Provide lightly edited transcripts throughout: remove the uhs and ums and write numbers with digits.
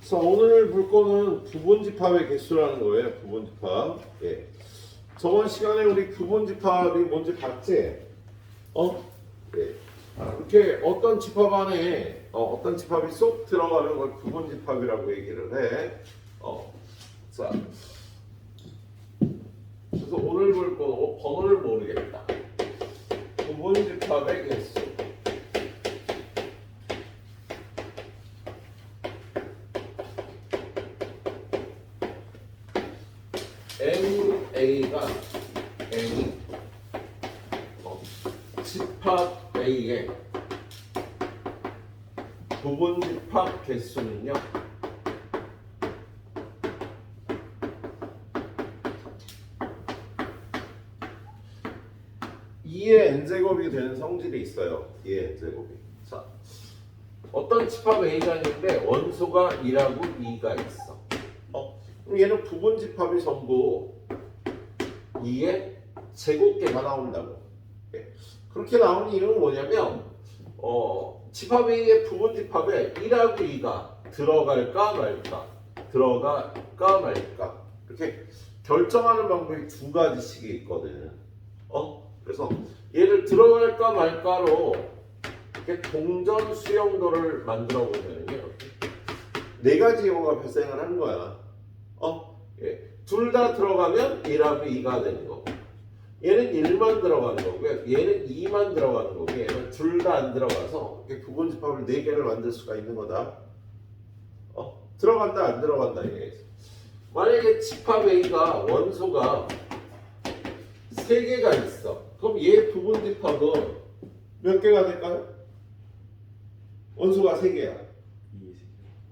자, 오늘 볼 거는 부분집합의 개수라는 거예요. 부분집합. 예. 저번 시간에 우리 부분집합이 뭔지 봤지? 예. 이렇게 어떤 집합 안에 어떤 집합이 쏙 들어가는 걸 부분집합이라고 얘기를 해. 자, 그래서 오늘 볼 거는 번호를 모르겠다. 부분집합의 개수. A가 N이 집합 A의 부분집합 개수는요, E의 n제곱이 되는 성질이 있어요. E의 n제곱이. 자, 어떤 집합 A가 있는데 원소가 1하고 2가 있어. 그럼 얘는 부분집합이 전부 2의 제곱계가 나온다고. 그렇게 나오는 이유는 뭐냐면 집합 A의 부분집합에 1하고 2가 들어갈까 말까, 들어갈까 말까, 이렇게 결정하는 방법이 두 가지씩이 있거든. 그래서 얘를 들어갈까 말까로 이렇게 동전 수용도를 만들어 보면요, 네 가지 경우가 발생을 하는 거야. 둘 다 들어가면 1하고 2가 되는 거고, 얘는 1만 들어가는 거고요, 얘는 2만 들어가는 거고, 얘는 둘 다 안 들어가서 이렇게 부분집합을 4개를 만들 수가 있는 거다. 들어간다 안 들어간다 이게. 만약에 집합 A가 원소가 3개가 있어. 그럼 얘 부분집합은 몇 개가 될까요? 원소가 3개야.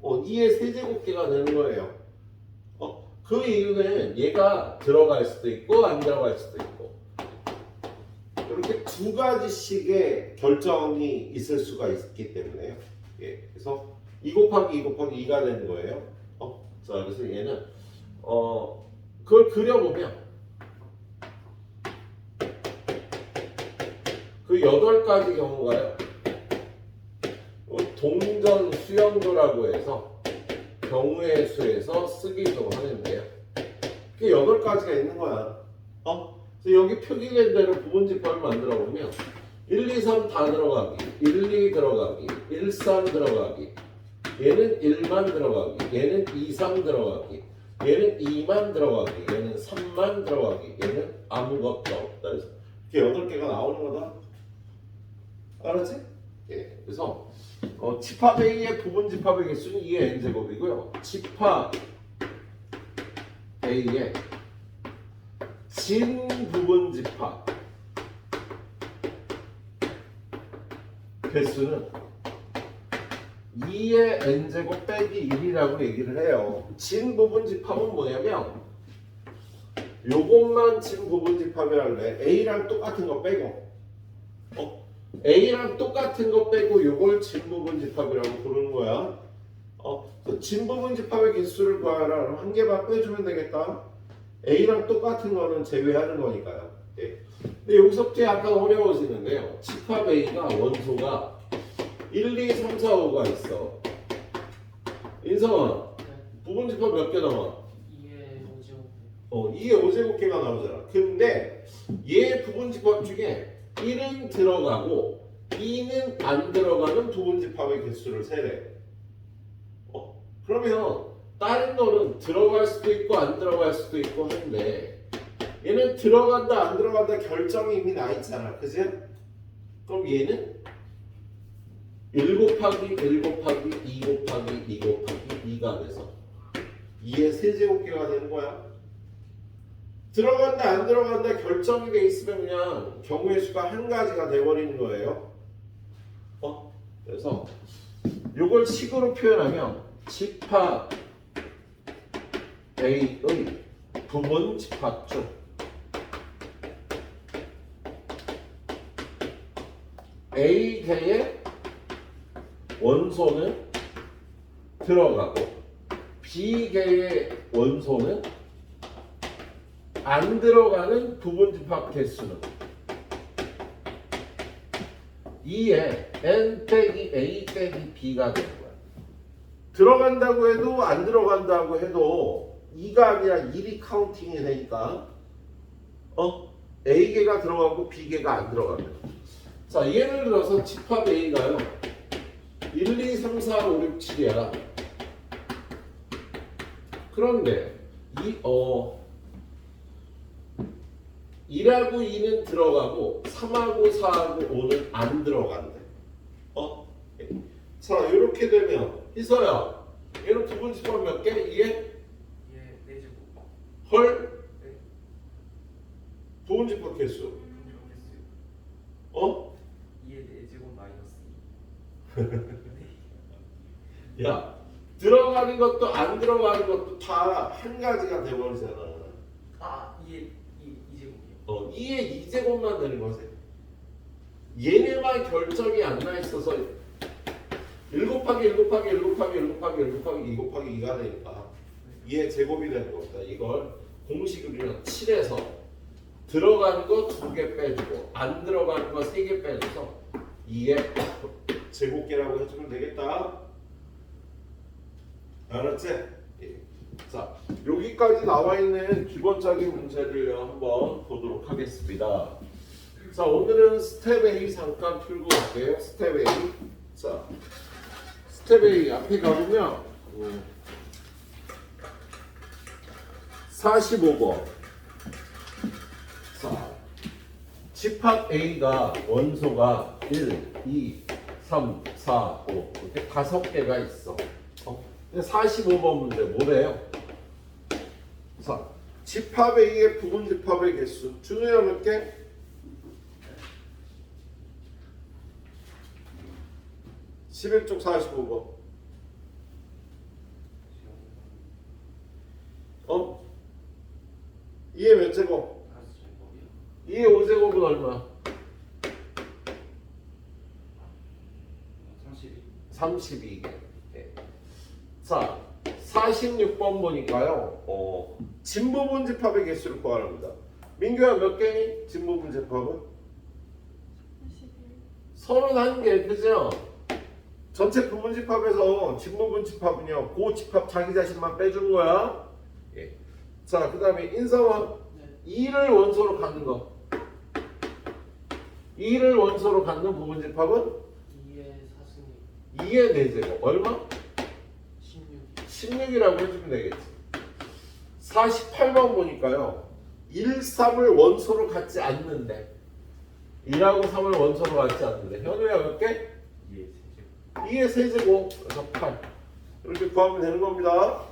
2의 세제곱계가 되는 거예요. 그 이유는 얘가 들어갈 수도 있고 안 들어갈 수도 있고, 이렇게 두 가지씩의 결정이 있을 수가 있기 때문에요. 그래서 2 곱하기 2 곱하기 2가 되는 거예요. 자, 그래서 얘는 그걸 그려보면 그 8가지 경우가요, 동전 수영도라고 해서 경우의 수에서 쓰기도 하는데요. 그게 8가지가 있는 거야. 그래서 여기 표기된 대로 부분집합을 만들어 보면 1, 2, 3 다 들어가기, 1, 2 들어가기, 1, 3 들어가기, 얘는 1만 들어가기, 얘는 2, 3 들어가기, 얘는 2만 들어가기, 얘는 3만 들어가기, 얘는 아무것도 없다. 그래서 이렇게 8개가 나오는 거다. 알았지? 그래서 집합 A의 부분집합의 개수는 2의 n제곱이고요. 집합 A의 진부분집합 개수는 2의 n제곱 빼기 1이라고 얘기를 해요. 진부분집합은 뭐냐면 요것만 진부분집합이라고 해. A랑 똑같은 거 빼고, A랑 똑같은 거 빼고 요걸 진부분집합이라고 부르는 거야. 진부분집합의 개수를 구하라. 그럼 한 개만 빼주면 되겠다. A랑 똑같은 거는 제외하는 거니까요. 근데 여기서부터 약간 어려워지는데요. 집합 A가 원소가 1, 2, 3, 4, 5가 있어. 인성아, 부분집합 몇 개 나와? 2의 5제곱개가 나오잖아. 근데 얘 부분집합 중에 1은 들어가고 2는 안 들어가는 부분집합의 개수를 세래. 그러면 다른 거는 들어갈 수도 있고 안 들어갈 수도 있고 하는데, 얘는 들어간다 안 들어간다 결정이 이미 나 있잖아. 그지? 그럼 얘는 1 곱하기 1 곱하기 2 곱하기 2 곱하기 2가 돼서 2의 세제곱계가 되는 거야. 들어간다 안 들어간다 결정이 돼 있으면 그냥 경우의 수가 한 가지가 돼버리는 거예요. 그래서 이걸 식으로 표현하면 집합 A의 부분집합 중 A개의 원소는 들어가고 B개의 원소는 안 들어가는 부분집합 개수는 2의 n 빼기 a 빼기 b가 되는 거야. 들어간다고 해도 안 들어간다고 해도 2가 아니라 1이 카운팅이 되니까 A개가 들어가고 B개가 안 들어가면 자 예를 들어서 집합 A가요 1, 2, 3, 4, 5, 6, 7이야. 그런데 1하고 2는 들어가고 3하고 4하고 5는 안 들어간대. 자 이렇게 되면 희서야 얘는 부분 집합 몇 개? 이게? 예, 4제곱. 헐? 네. 부분 집합 개수 부분 개수. 2의 4제곱 마이너스 2. 야 들어가는 것도 안 들어가는 것도 다 한 가지가 돼버리잖아. 아, 2의 2제곱이요. 2의 2제곱만 되는 거지. 얘네만 결정이 안 나 있어서 1 곱하기 1 곱하기 1 곱하기 1 곱하기 1 곱하기 2 곱하기 2가 되니까 2의 제곱이 되는 겁니다. 이걸 공식으로 7에서 들어가는 거 2개 빼주고 안 들어가는 거 3개 빼줘서 2의 제곱계라고 해주면 되겠다. 알았지? 예. 자, 여기까지 나와 있는 기본적인 문제를 한번 보도록 하겠습니다. 자, 오늘은 스텝 A 잠깐 풀고 갈게요. 스텝 A. 자, 스텝 A 앞에 가보면 45번. 자, 집합 A가 원소가 1, 2, 3, 4, 5 이렇게 5개가 있어. 45번 문제 뭐래요? 자, 집합 A의 부분 집합의 개수. 준우야 몇 개? (11쪽) 45번. 이의 몇 제곱? 2의 5제곱은 얼마? 32개. 네. 자, 46번 보니까요. 진부분 집합의 개수를 구하랍니다. 민규야 몇 개니? 진부분 집합은? 31개. 그죠? 전체 부분 집합에서 진부분 집합은요. 그 집합 자기 자신만 빼주는 거야. 예. 자, 그 다음에 인성아. 2를 원소로 갖는 거. 2를 원소로 갖는 부분 집합은? 2의 4승 2의 4제곱. 얼마? 16. 16이라고 해주면 되겠지. 48번 보니까요. 1, 3을 원소로 갖지 않는데 1하고 3을 원소로 갖지 않는데 현우야 몇 개? 2의 세제곱. 그래서 8. 이렇게 구하면 되는 겁니다.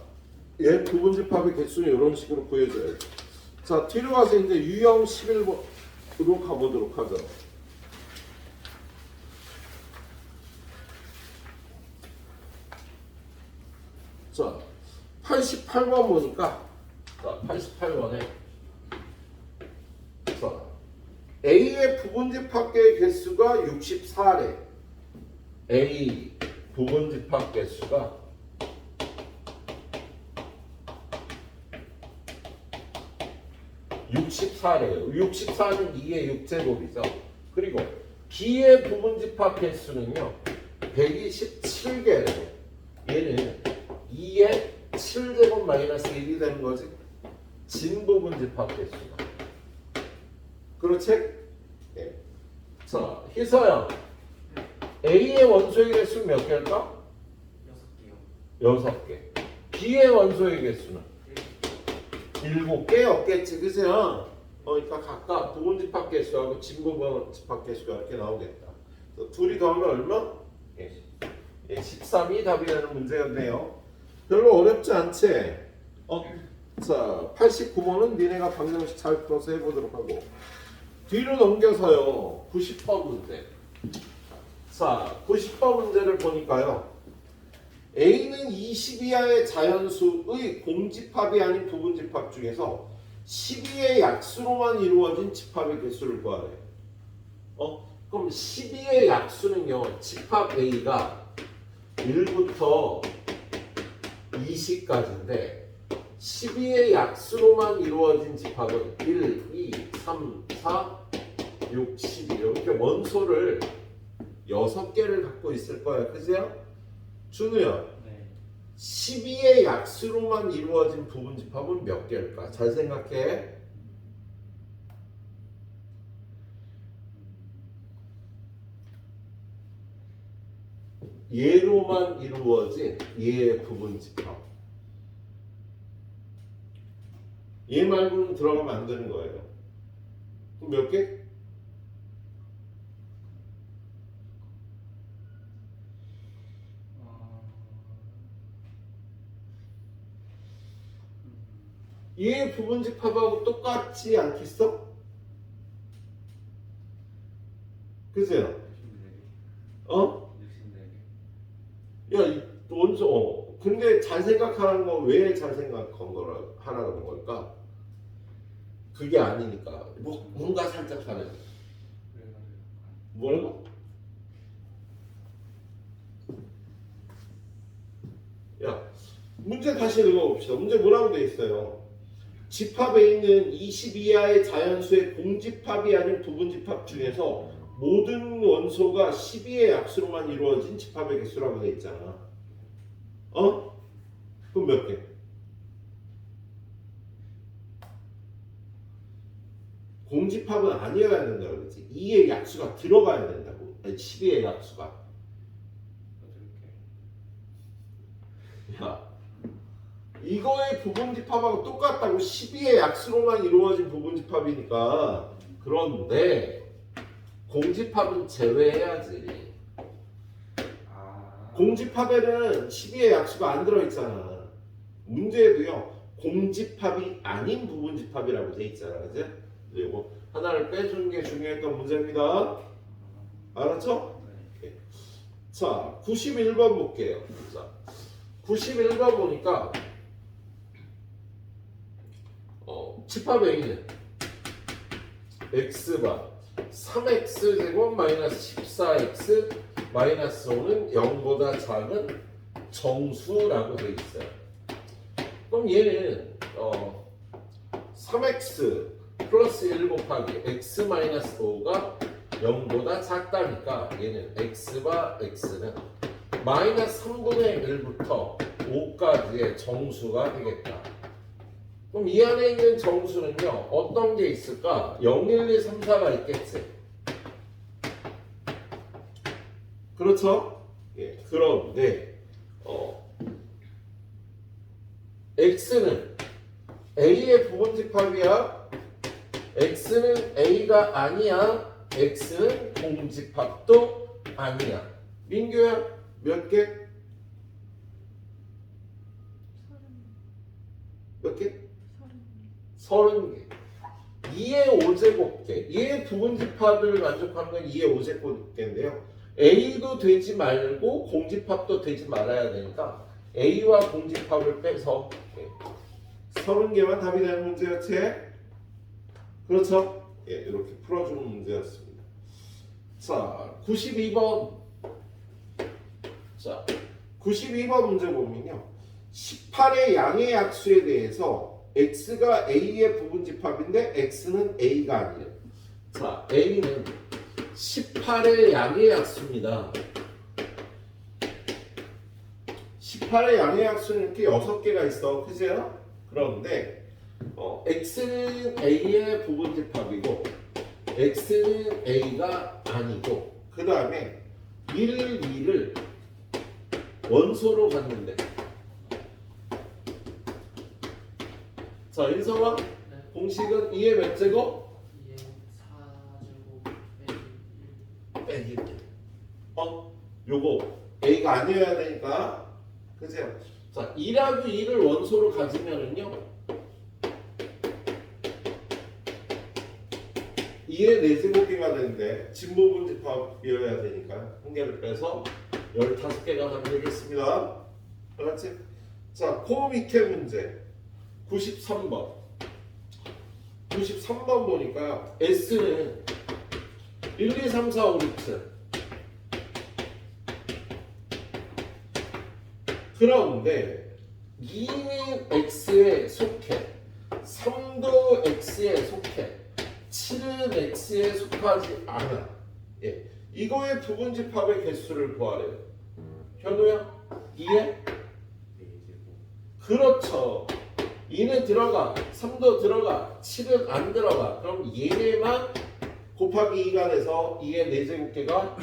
얘 부분 집합의 개수는 이런 식으로 구해줘야지. 자, 뒤로 가서 이제 유형 11번으로 가보도록 하죠. 자, 88번 보니까, 자, 88번에, 자, A의 부분집합계의 개수가 64래. A 부분집합 개수가 64래요. 64는 2의 6제곱이죠. 그리고 B의 부분집합 개수는요, 127개래요. 얘는 2의 7제곱 마이너스 1이 되는 거지. 진부분집합 개수가. 그렇지? 네. 자, 희서야. A의 원소의 개수는 몇 개일까? 6개요. 6개. B의 원소의 개수는? 7개였겠지, 그죠? 그러니까 각각 부분 집합 개수하고 진부분 집합 개수가 이렇게 나오겠다. 둘이 더하면 얼마? 13이 답이 되는 문제였네요. 별로 어렵지 않지? 자, 89번은 니네가 방정식 잘 풀어서 해보도록 하고, 뒤로 넘겨서요 90번 문제. 자, 90번 문제를 보니까요, A는 20 이하의 자연수의 공집합이 아닌 부분집합 중에서 12의 약수로만 이루어진 집합의 개수를 구하래. 그럼 12의 약수는요, 집합 A가 1부터 20까지인데 12의 약수로만 이루어진 집합은 1, 2, 3, 4, 6, 12 이렇게 원소를 6개를 갖고 있을 거야. 그죠? 준우야. 네. 12의 약수로만 이루어진 부분집합은 몇 개일까? 잘 생각해. 얘로만 이루어진 얘의 부분집합. 얘 말고는 들어가면 안 되는 거예요. 그럼 몇 개? 얘의 부분집합하고 똑같지 않겠어? 그죠? 어? 64개. 야, 원소. 근데 잘 생각하라는 건 왜 잘 생각한 거라 하라는 걸까? 그게 아니니까. 뭔가 살짝 다르지. 뭐라고? 야, 문제 다시 읽어봅시다. 문제 뭐라고 돼 있어요? 집합에 있는 20 이하의 자연수의 공집합이 아닌 부분집합 중에서 모든 원소가 12의 약수로만 이루어진 집합의 개수라고 돼 있잖아. 어? 그럼 몇 개? 공집합은 아니어야 된다고 그랬지. 2의 약수가 들어가야 된다고. 아니 12의 약수가. 야, 이거의 부분집합하고 똑같다고. 12의 약수로만 이루어진 부분집합이니까. 그런데 공집합은 제외해야지. 공집합에는 12의 약수가 안 들어있잖아. 문제에도요, 공집합이 아닌 부분집합이라고 돼 있잖아. 그지? 그리고 하나를 빼주는 게 중요했던 문제입니다. 알았죠? 네. 자, 91번 볼게요. 자, 91번 보니까 집합 A는 x가 3x제곱 마이너스 14x 마이너스 5는 0보다 작은 정수라고 되어 있어요. 그럼 얘는 3x 플러스 1 곱하기 x 마이너스 5가 0보다 작다니까 얘는 x와 x는 마이너스 3분의 1부터 5까지의 정수가 되겠다. 그럼 이 안에 있는 정수는요, 어떤 게 있을까? 0, 1, 2, 3, 4가 있겠지. 그렇죠? 예, 그런데 x는 a의 부분집합이야. x는 a가 아니야. x는 공집합도 아니야. 민규야, 몇 개? 몇 개? 30개. 2의 5제곱개. 2의 부분집합을 만족하는 건 2의 5제곱개인데요. A도 되지 말고 공집합도 되지 말아야 되니까 A와 공집합을 빼서 30개만 답이 되는 문제였지? 그렇죠? 예, 이렇게 풀어주는 문제였습니다. 자, 92번. 자, 92번 문제 보면요. 18의 양의 약수에 대해서 x가 a의 부분집합인데 x는 a가 아니에요. 자, a는 18의 양의 약수입니다. 18의 양의 약수는 이렇게 6개가 있어. 그죠? 그런데 x는 a의 부분집합이고 x는 a가 아니고 그 다음에 1, 2를 원소로 갖는데. 자, 인성아, 네. 공식은 2의 몇 제곱? 2의 4제곱 빼기 1. 요거 a가 아니어야 되니까. 그죠? 자, 2하고 2를 원소로 가지면은요 2의 4제곱개가 되는데 진부분집합이어야 되니까 한 개를 빼서 15개가 하면 되겠습니다. 알았지? 자, 코미케 문제 93번. 93번 보니까 S는 1, 2, 3, 4, 5, 6, 7. 그런데 2는 X에 속해, 3도 X에 속해, 7은 X에 속하지 않아. 예, 이거의 부분집합의 개수를 구하래요. 현우야, 이해? 그렇죠. 2는 들어가, 3도 들어가, 7은 안 들어가. 그럼 얘네만 곱하기 2가 돼서 2의 4제곱계가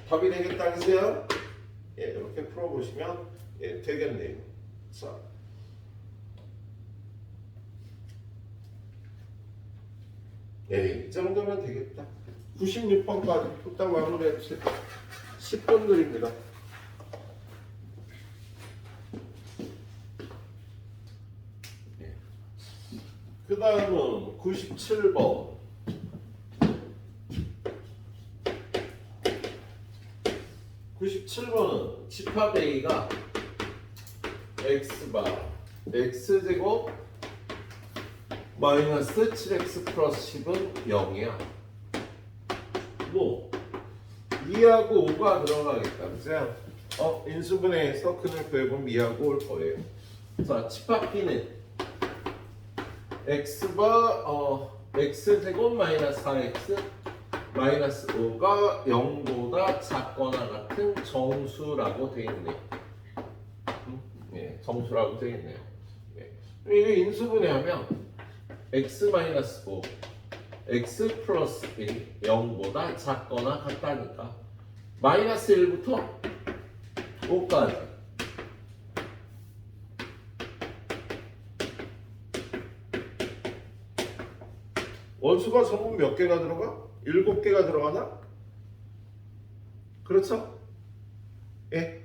답이 되겠다 그세요? 예, 이렇게 풀어보시면 예, 되겠네요. 자, 예, 이 정도면 되겠다. 96번까지 후딱 마무리해주세요. 10분 드립니다. 그 다음은 97번. 97번은 집합 A가 X바 X제곱 마이너스 7X 플러스 10은 0이야. 뭐 2하고 5가 들어가겠다. 그죠? 인수분해해서 근을 구해보면 2하고 올 거예요. 자, 집합 B는 X바 X제곱 마이너스 4X 마이너스 5가 0보다 작거나 같은 정수라고 되어 있네요. 예, 정수라고 되어 있네요. 예. 이게 인수분해하면 X 마이너스 5, X 플러스 1, 0보다 작거나 같다니까 마이너스 1부터 5까지 원수가 전부 몇 개가 들어가? 7개가 들어가나? 그렇죠? 예.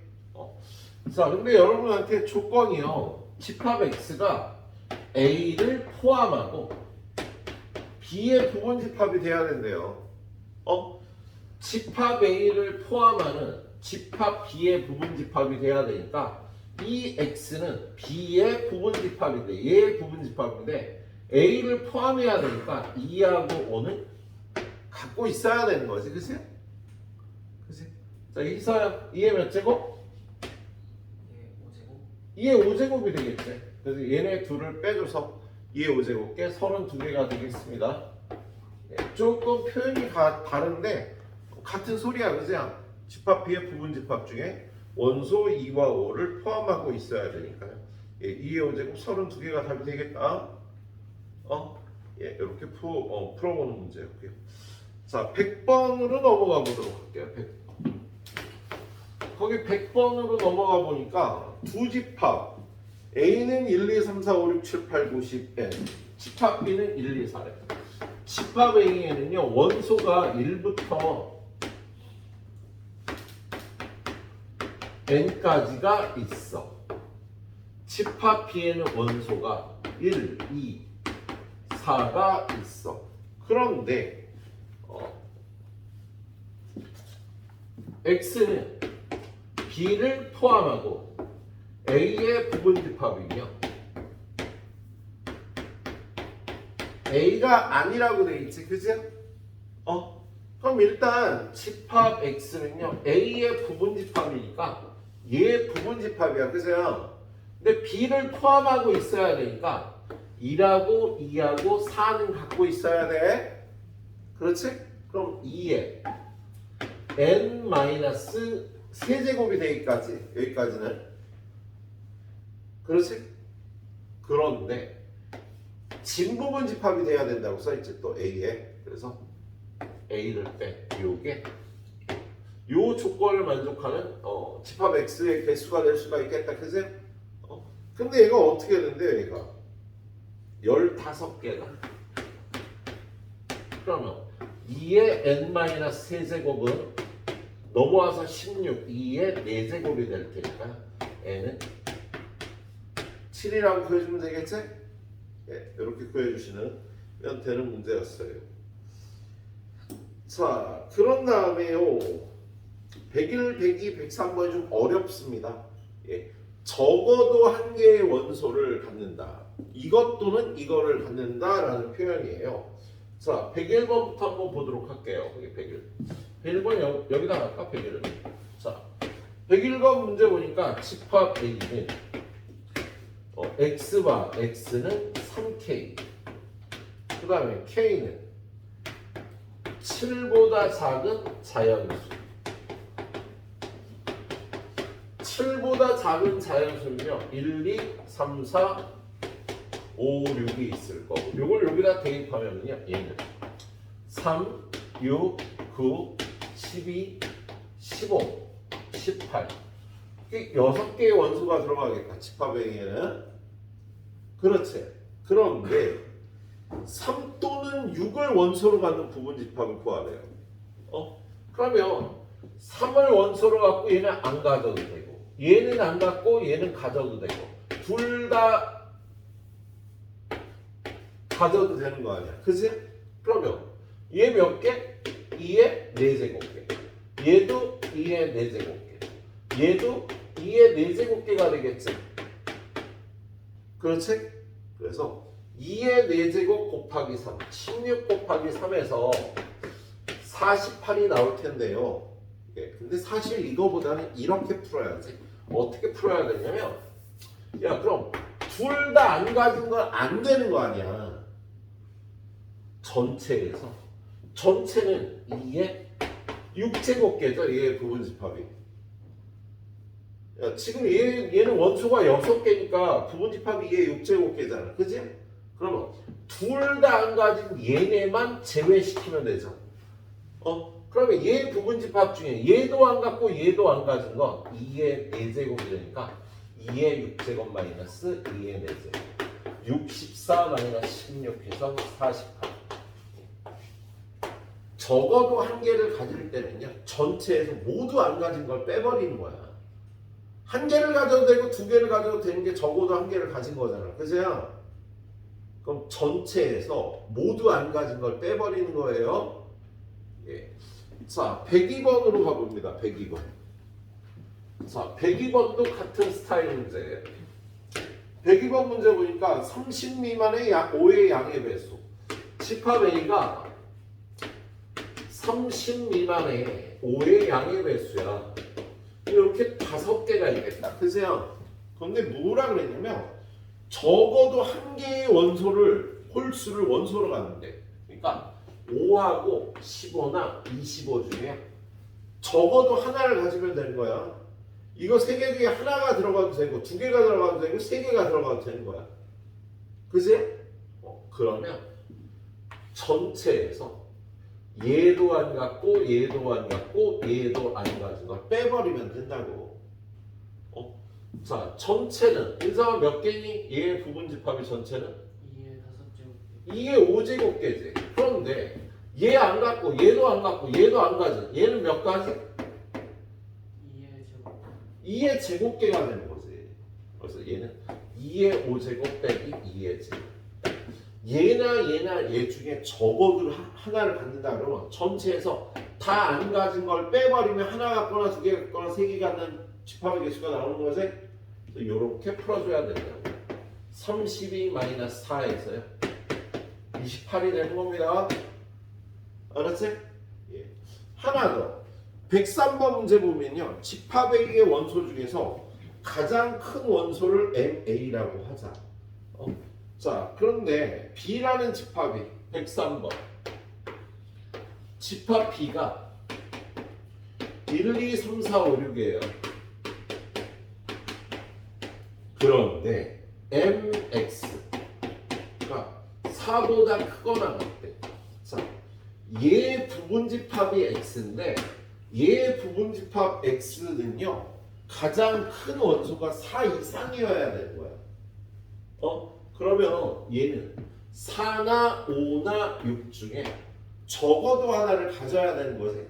자, 근데 여러분한테 조건이요. 집합 X가 A를 포함하고 B의 부분 집합이 돼야 된대요. 집합 A를 포함하는 집합 B의 부분 집합이 돼야 되니까 이 X는 B의 부분 집합이 돼. 얘의 부분 집합인데 A를 포함해야 되니까 2하고 5는 갖고 있어야 되는 거지, 그치? 그치? 자, 이서야 2의 몇 제곱? 예, 5제곱. 2의 5제곱이 되겠지. 그래서 얘네 둘을 빼줘서 2의 5제곱께 32개가 되겠습니다. 예, 조금 표현이 다른데 같은 소리야, 그죠? 집합 B의 부분 집합 중에 원소 2와 5를 포함하고 있어야 되니까요. 예, 2의 5제곱 32개가 답이 되겠다. 예, 이렇게 풀어보는 문제였고요. 자, 100번으로 넘어가 보도록 할게요. 100번. 거기 100번으로 넘어가 보니까 두 집합 A는 1, 2, 3, 4, 5, 6, 7, 8, 9, 10, N 집합 B는 1, 2, 4래. 집합 A에는요 원소가 1부터 N까지가 있어. 집합 B에는 원소가 1, 2, 4가 있어. 그런데 X는 B를 포함하고 A의 부분 집합이며 A가 아니라고 돼 있지, 그지? 그럼 일단 집합 X는요 A의 부분 집합이니까 얘의 부분 집합이야, 그죠? 근데 B를 포함하고 있어야 되니까 1하고 2하고 4는 갖고 있어야 돼. 그렇지? 그럼 2에 n-세제곱이 되기까지 여기까지는 그렇지? 그런데 진부분 집합이 돼야 된다고 써있지 또 A에. 그래서 A를 빼. 요게 요 조건을 만족하는 집합 X의 개수가 될 수가 있겠다. 그지? 근데 얘가 어떻게 되는데 얘가 15개가 그러면 2의 n-세제곱은 넘어와서 16, 2의 4제곱이 될 테니까 n은 7이라고 구해주면 되겠지? 예, 이렇게 구해주시면 되는 문제였어요. 자, 그런 다음에요 101, 102, 103번이 좀 어렵습니다. 예, 적어도 한 개의 원소를 갖는다. 이것 또는 이거를 갖는다라는 표현이에요. 자, 101번부터 한번 보도록 할게요. 여기 101. 101번 여기다 갈까? 101을. 자, 101번 문제 보니까 집합 A는 X와 X는 3K. 그 다음에 K는 7보다 작은 자연수. 3보다 작은 자연수는요 1, 2, 3, 4, 5, 6이 있을 거고 요걸 여기다 대입하면요 얘는 3, 6, 9, 12, 15, 18 이게 6개의 원소가 들어가겠다 집합행에는. 그렇지. 그런데 3 또는 6을 원소로 갖는 부분집합을 구하래요. 그러면 3을 원소로 갖고 얘는 안 가져도 되고 얘는 안 갖고 얘는 가져도 되고 둘 다 가져도 되는 거 아니야. 그치? 그러면 얘 몇 개? 2의 4제곱개. 얘도 2의 4제곱개. 얘도 2의 4제곱개가 되겠지. 그렇지? 그래서 2의 4제곱 곱하기 3, 16 곱하기 3에서 48이 나올 텐데요. 근데 사실 이거보다는 이렇게 풀어야지. 어떻게 풀어야 되냐면 야 그럼 둘 다 안 가진 건 안 되는 거 아니야. 전체에서 전체는 2의 6제곱개죠. 얘의 부분집합이. 야, 지금 얘는 원소가 6개니까 부분집합이 얘 6제곱개잖아. 그지? 그러면 둘 다 안 가진 얘네만 제외시키면 되죠. 그러면 얘 부분집합 중에 얘도 안 갖고 얘도 안 가진 건 2의 4제곱이 되니까 2의 6제곱 마이너스 2의 4제곱 64 마이너스 16해서 48. 적어도 한 개를 가질 때는요 전체에서 모두 안 가진 걸 빼버리는 거야. 한 개를 가져도 되고 두 개를 가져도 되는 게 적어도 한 개를 가진 거잖아. 그죠? 그럼 전체에서 모두 안 가진 걸 빼버리는 거예요. 예. 자, 102번으로 가봅니다. 102번. 자, 102번도 같은 스타일 문제예요. 102번 문제 보니까 30 미만의 5의 양의 배수. 집합 A가 30 미만의 5의 양의 배수야. 이렇게 5개가 있겠다. 그죠? 그런데 뭐라 그랬냐면 적어도 한 개의 원소를 홀수를 원소로 갖는데 그러니까 5하고 15나 25 중에 적어도 하나를 가지면 되는 거야. 이거 3개 중에 하나가 들어가도 되고 2개가 들어가도 되고 3개가 들어가도 되는 거야. 그지? 그러면 전체에서 얘도 안 갖고 얘도 안 갖고 얘도 안 가진 걸 빼버리면 된다고. 자, 전체는 인사가 몇 개니? 얘의 부분집합이 전체는 2의 5제곱개. 2의 5제곱개지. 그런데 얘 안 갖고 얘도 안 갖고 얘도 안 가진 얘는 몇 가지? 2의 제곱. 2의 제곱개가 되는 거지. 그래서 얘는 2의 5제곱 빼기 2의 제곱. 얘나 얘 중에 적어도 하나를 갖는다 그러면 전체에서 다 안 가진 걸 빼버리면 하나 갖거나 2개 갖거나 3개 갖는 집합의 개수가 나오는 거지. 그래서 이렇게 풀어줘야 된다고. 32 마이너스 4에서요 28이 되는 겁니다. 알았지? 예. 하나 더. 103번 문제 보면요. 집합 A의 원소 중에서 가장 큰 원소를 MA라고 하자. 자, 그런데 B라는 집합이 103번. 집합 B가 1, 2, 3, 4, 5, 6이에요. 그런데 MX가 4보다 크거나 같대. 자, 얘 부분집합이 X인데 얘 부분집합 X는요 가장 큰 원소가 4 이상이어야 되는 거야. 그러면 얘는 4나 5나 6 중에 적어도 하나를 가져야 되는 거지.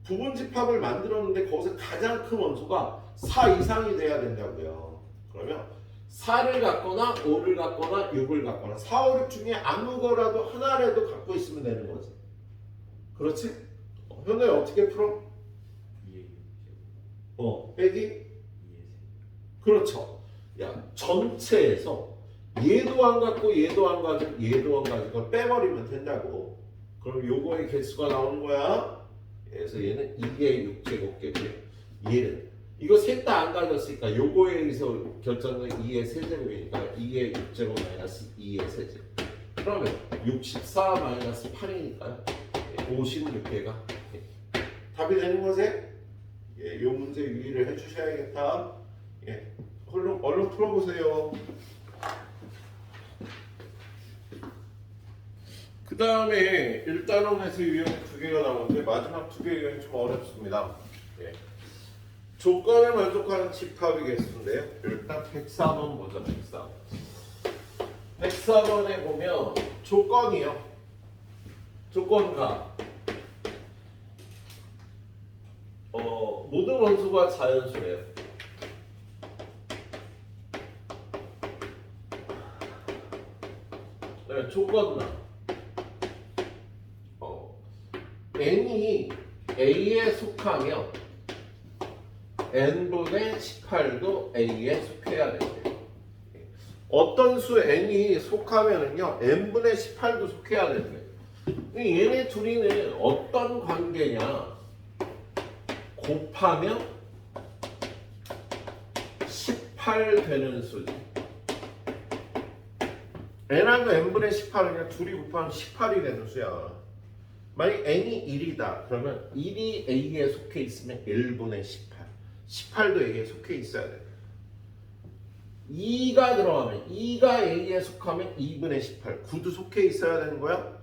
부분집합을 만들었는데 거기서 가장 큰 원소가 4 이상이 돼야 된다고요. 그러면 4를 갖거나 5를 갖거나 6을 갖거나 4, 5, 6 중에 아무 거라도 하나라도 갖고 있으면 되는 거지. 그렇지? 현재 어떻게 풀어? 2의 6제곱. 빼기? 2의 3. 그렇죠. 야, 전체에서 얘도 안 갖고 얘도 안 가지고 얘도 안 가지고 빼버리면 된다고. 그럼 요거의 개수가 나오는 거야. 그래서 얘는 2의 6제곱개고요. 얘는 이거 셋 다 안 가졌으니까 요거에 의해서 결정은 2의 세제곱이니까 2의 6제곱 마이너스 2의 세제곱. 그러면 64 마이너스 8이니까요. 56개가 답이 되는 거지? 예, 이 문제 유의를 해주셔야겠다. 예, 얼른 풀어보세요. 그 다음에 1단원에서 유형이 2개가 나오는데 마지막 2개 유형이 좀 어렵습니다. 예. 조건을 만족하는 집합이겠는데요. 일단 104번 보자. 104번. 104번에 보면 조건이요. 조건가 모든 원소가 자연수래요. 네, 조건나 n이 a에 속하며 n분의 18도 a에 속해야 돼요. 어떤 수 n이 속하면은요 n분의 18도 속해야 되는 거예요. 얘네 둘이는 어떤 관계냐? 곱하면 18 되는 수지. n하고 n분의 18은 둘이 곱하면 18이 되는 수야. 만약 n이 1이다 그러면 1이 a에 속해 있으면 1분의 18 18도 a에 속해 있어야 돼. 2가 들어가면 2가 a에 속하면 2분의 18 9도 속해 있어야 되는 거야.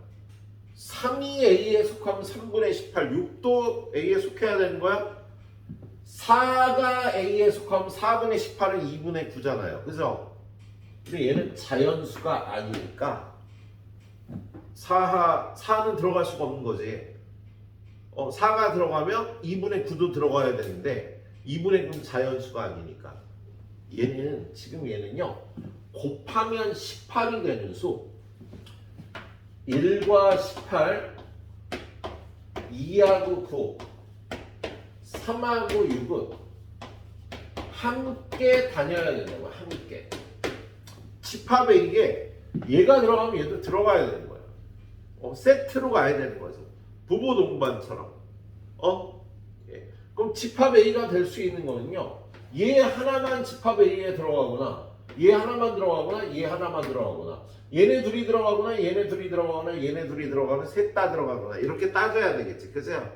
3이 a에 속하면 3분의 18 6도 a에 속해야 되는 거야. 4가 a에 속하면 4분의 18은 2분의 9잖아요. 그죠? 근데 얘는 자연수가 아니니까 4는 들어갈 수가 없는 거지. 4가 들어가면 2분의 9도 들어가야 되는데 2분의 9는 자연수가 아니니까 얘는요 곱하면 18이 되는 수 1과 18 2하고 9 3하고 6은 함께 다녀야 된다고. 함께 집합에 이게 얘가 들어가면 얘도 들어가야 되는 거야. 세트로 가야 되는 거죠. 부부 동반처럼. 예. 그럼 집합 A가 될 수 있는 거는요. 얘 하나만 집합 A에 들어가거나 얘 하나만 들어가거나 얘 하나만 들어가거나 얘네 둘이 들어가거나 얘네 둘이 들어가거나 얘네 둘이 들어가거나 셋 다 들어가거나 이렇게 따져야 되겠지. 그죠?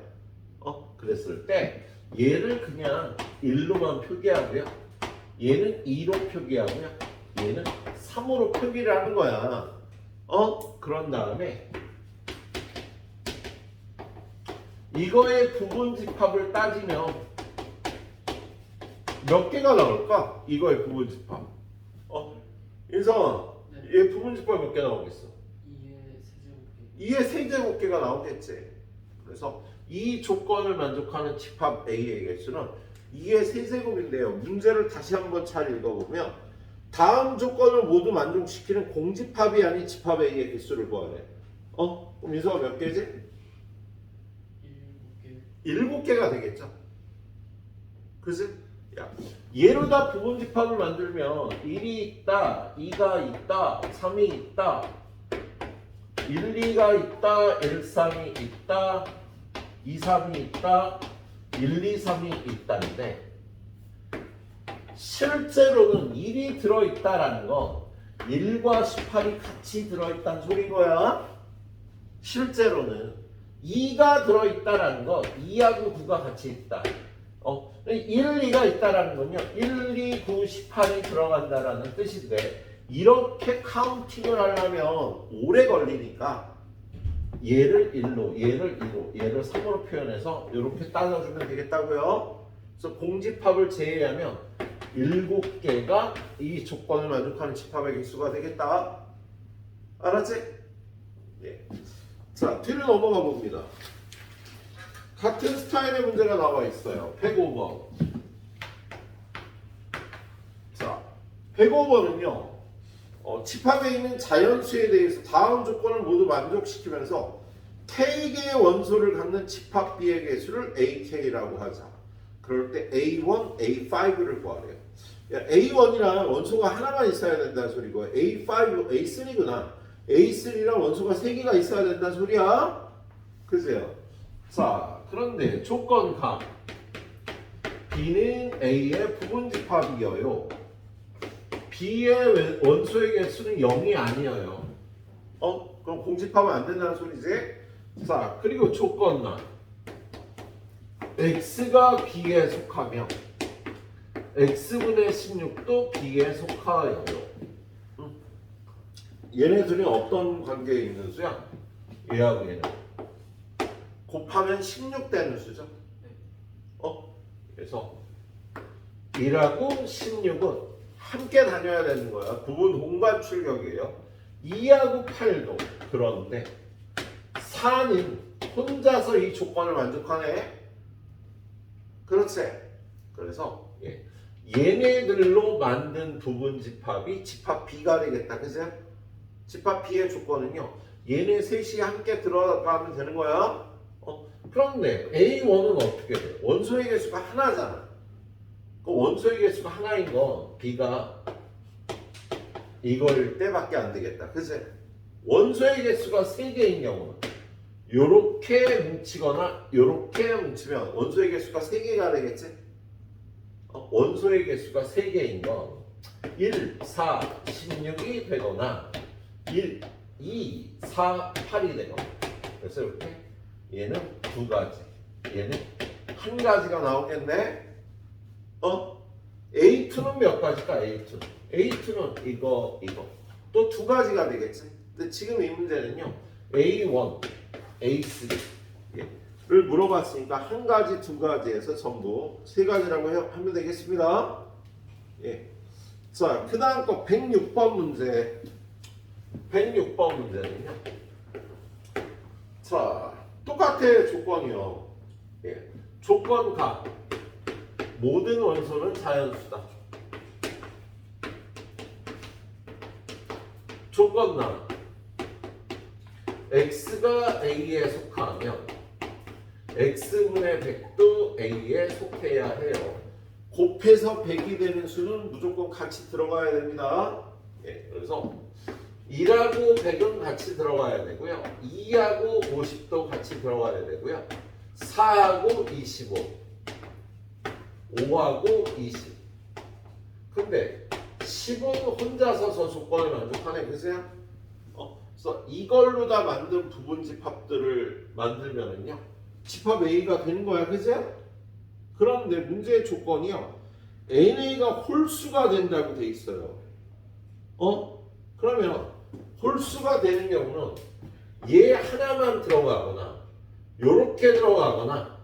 그랬을 때 얘를 그냥 1로만 표기하고요. 얘는 2로 표기하고요. 얘는 3으로 표기를 하는 거야. 그런 다음에 이거의 부분 집합을 따지면 몇 개가 나올까? 이거의 부분 집합. 인성아, 네. 얘 부분 집합 몇 개 나오겠어? 2의 세제곱기. 2의 세제곱개가 나오겠지. 그래서 이 조건을 만족하는 집합 A의 개수는 2의 세제곱인데요. 문제를 다시 한번 잘 읽어보면 다음 조건을 모두 만족시키는 공집합이 아닌 집합 A의 개수를 구하래. 그럼 인성아 몇 개지? 7개. 7개가 되겠죠. 그치? 야, 얘로 다 부분 집합을 만들면 1이 있다, 2가 있다, 3이 있다, 1, 2가 있다, 1, 3이 있다, 2, 3이 있다, 1, 2, 3이 있다는데 실제로는 1이 들어있다라는 건 1과 18이 같이 들어있다는 소린 거야. 실제로는 2가 들어있다라는 건 2하고 9가 같이 있다. 1, 2가 있다라는 건요. 1, 2, 9, 18이 들어간다라는 뜻인데 이렇게 카운팅을 하려면 오래 걸리니까 얘를 1로, 얘를 2로, 얘를 3으로 표현해서 이렇게 따져주면 되겠다고요. 그래서 공집합을 제외하면 7개가 이 조건을 만족하는 집합의 개수가 되겠다. 알았지? 예. 자, 뒤로 넘어가 봅니다. 같은 스타일의 문제가 나와 있어요. 105번. 자, 105번은요. 집합에 있는 자연수에 대해서 다음 조건을 모두 만족시키면서 K개의 원소를 갖는 집합 B의 개수를 AK라고 하자. 그럴 때 A1, A5를 구하래요. A1이란 원소가 하나만 있어야 된다는 소리고 A5, A3구나. A3란 원소가 3개가 있어야 된다는 소리야. 그죠? 자, 그런데 조건 가. B는 A의 부분집합이어요. B의 원소의 개수는 0이 아니에요. 그럼 공집합은 안 된다는 소리지? 자, 그리고 조건란. x가 b에 속하며 x분의 16도 b에 속하여요. 얘네들이 어떤 관계에 있는 수야? 얘하고 얘는 곱하면 16 되는 수죠. 그래서 1하고 16은 함께 다녀야 되는 거야. 부분 동반 출격이에요. 2하고 8도. 그런데 4는 혼자서 이 조건을 만족하네. 그렇지. 그래서 얘네들로 만든 부분 집합이 집합 B가 되겠다. 그죠? 집합 B의 조건은요. 얘네 셋이 함께 들어가면 되는 거야. 그런데 A1은 어떻게 돼? 원소의 개수가 하나잖아. 그 원소의 개수가 하나인 건 B가 이거일 때밖에 안 되겠다. 그치? 원소의 개수가 3개인 경우는 요렇게 뭉치거나 요렇게 뭉치면 원소의 개수가 3개가 되겠지? 원소의 개수가 3개인 건 1, 4, 16이 되거나 1, 2, 4, 8이 되거나. 그래서 이렇게 얘는 두 가지, 얘는 한 가지가 나오겠네? A2는 몇 가지일까? A2는 이거 또 두 가지가 되겠지. 근데 지금 이 문제는요 A1, A3를 물어봤으니까 한 가지, 두 가지에서 전부 세 가지라고 하면 되겠습니다. 자, 그 다음 거 106번 문제. 106번 문제는요. 자, 똑같아 조건이요. 조건 가. 모든 원소는 자연수다. 조건 나. x가 a에 속하면 x분의 100도 a에 속해야 해요. 곱해서 100이 되는 수는 무조건 같이 들어가야 됩니다. 그래서 1하고 100은 같이 들어가야 되고요. 2하고 50도 같이 들어가야 되고요. 4하고 25, 5하고 20. 근데 10은 혼자서 저 조건을 만족하네. 그죠? 그래서 이걸로 다 만든 부분 집합들을 만들면은요. 집합 A가 되는 거야. 그죠? 그런데 문제의 조건이요. NA가 홀수가 된다고 돼 있어요. 그러면 홀수가 되는 경우는 얘 하나만 들어가거나 요렇게 들어가거나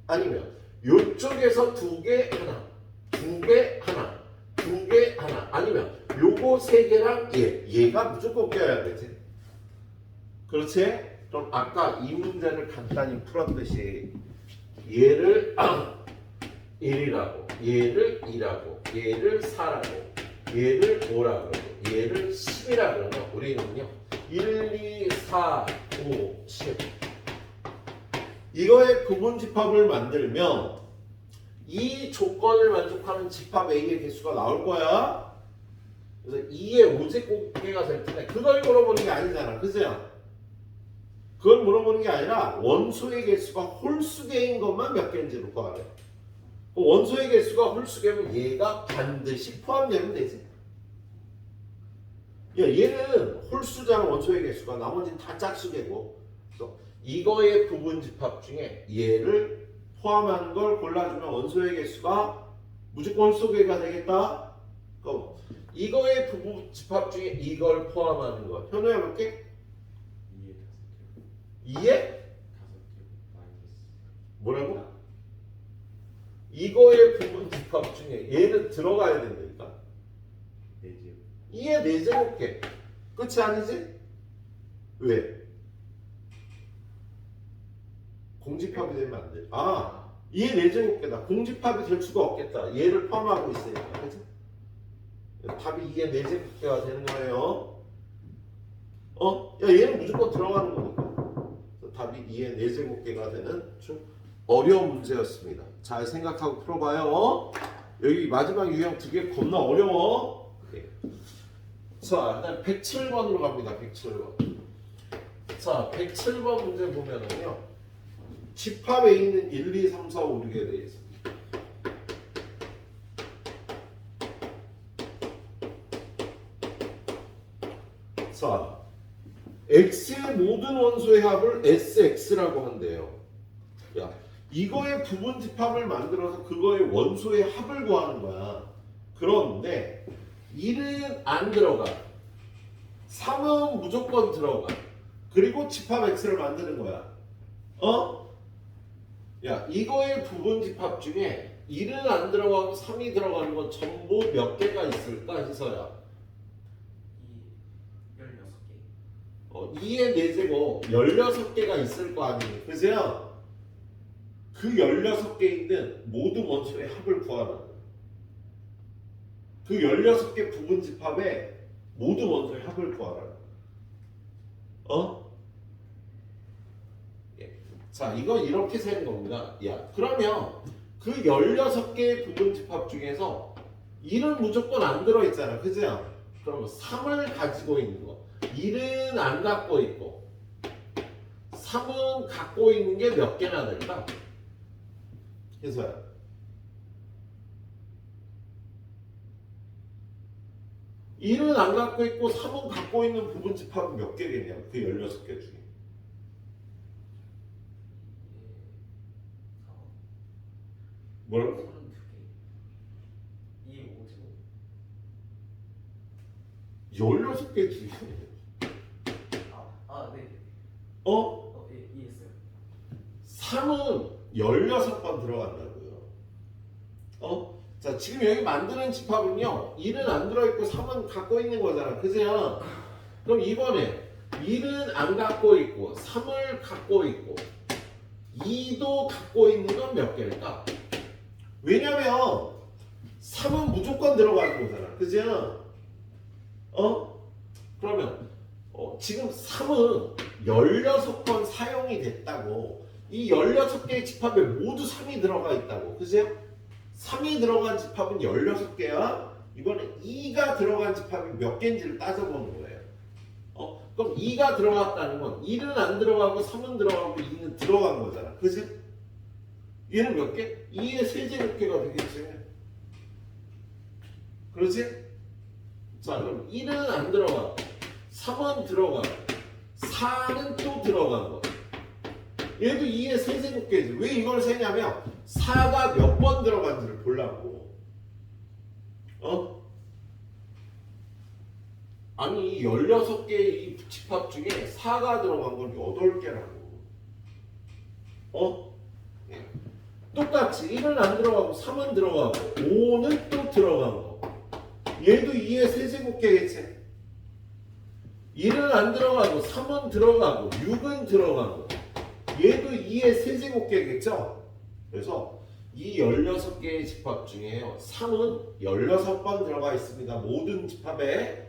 아니면 요쪽에서 두 개 하나, 두 개 하나, 두 개 하나, 아니면 요거 세 개랑 얘가 무조건 껴야 되지. 그렇지? 그럼 아까 이 문제를 간단히 풀었듯이 얘를 1이라고, 얘를 2라고, 얘를 4라고, 얘를 5라고, 얘를 10이라고 그러면 우리는요 1, 2, 4, 5, 10 이거의 부분 집합을 만들면 이 조건을 만족하는 집합 A의 개수가 나올 거야. 그래서 2의 5제곱계가 될 텐데 그걸 물어보는 게 아니잖아. 그죠? 그걸 물어보는 게 아니라 원소의 개수가 홀수계인 것만 몇 개인지 놓고 하래. 원소의 개수가 홀수계면 얘가 반드시 포함되면 되지. 얘는 홀수잖아. 원소의 개수가. 나머지는 다 짝수계고. 그래서 이거의 부분 집합 중에 얘를 포함하는 걸 골라주면 원소의 개수가 무조건 홀수계가 되겠다. 그럼 이거의 부분 집합 중에 이걸 포함하는 거 현우해볼게. 2에? 뭐라고? 이거의 부분 집합 중에 얘는 들어가야 된다니까. 2의 4제곱계. 끝이 아니지? 왜? 공집합이 되면 안 돼. 2의 4제곱계다. 공집합이 될 수가 없겠다. 얘를 포함하고 있으니까. 그치? 답이 2의 4제곱계가 되는 거예요. 얘는 무조건 들어가는 거니까. 답이 2의 4제곱계가 되는 좀 어려운 문제였습니다. 잘 생각하고 풀어봐요. 여기 마지막 유형 2개 겁나 어려워. 자, 일단 107번으로 갑니다. 107번. 자, 107번 문제 보면은요. 집합 A는 1, 2, 3, 4, 5, 6에 대해 있습니다. 자, X의 모든 원소의 합을 SX라고 한대요. 이거의 부분 집합을 만들어서 그거의 원소의 합을 구하는 거야. 그런데 1은 안 들어가. 3은 무조건 들어가. 그리고 집합 X를 만드는 거야. 야, 이거의 부분 집합 중에 1은 안 들어가고 3이 들어가는 건 전부 몇 개가 있을까, 희서야? 16개. 2의 4제곱 16개가 있을 거 아니에요. 그죠? 그 16개 있는 모든 원소의 합을 구하라는 거야. 그 16개 부분 집합의 모든 원소의 합을 구하라는 거야. 자, 이거 이렇게 세는 겁니다. 야, 그러면 그 16개의 부분 집합 중에서 1은 무조건 안 들어있잖아. 그죠? 그러면 3을 가지고 있는 거. 1은 안 갖고 있고 3은 갖고 있는 게 몇 개나 될까? 해서야. 일은 안 갖고 있고 3은 갖고 있는 부분 집합은 몇 개겠냐? 그 16개 중에. 뭐라고? 32개. 2, 5제곱. 16개 중에. 네. 이해했어요. 3은 16번 들어간다고요. 자, 지금 여기 만드는 집합은요. 1은 안 들어있고 3은 갖고 있는 거잖아. 그죠? 그럼 이번에 1은 안 갖고 있고 3을 갖고 있고 2도 갖고 있는 건 몇 개일까? 왜냐면 3은 무조건 들어가는 거잖아. 그죠? 그러면 지금 3은 16번 사용이 됐다고. 이 16개의 집합에 모두 3이 들어가 있다고. 그죠? 3이 들어간 집합은 16개야. 이번에 2가 들어간 집합이 몇 개인지를 따져보는 거예요. 그럼 2가 들어갔다는 건 1은 안 들어가고 3은 들어가고 2는 들어간 거잖아. 그지? 얘는 몇 개? 2의 세제곱개가 되겠지. 그렇지? 자, 그럼 1은 안 들어가고 3은 들어가고 4는 또 들어간 거. 얘도 2의 세제곱개지. 왜 이걸 세냐면 4가 몇 번 들어간지를 보려고. 아니 16개의 이 집합 중에 4가 들어간 건 8개라고. 똑같이 1은 안 들어가고 3은 들어가고 5는 또 들어간 거. 얘도 2의 세제곱개겠지. 1은 안 들어가고 3은 들어가고 6은 들어가고 얘도 2의 세제곱개겠죠. 그래서 이 16개의 집합 중에요. 3은 16번 들어가 있습니다. 모든 집합에.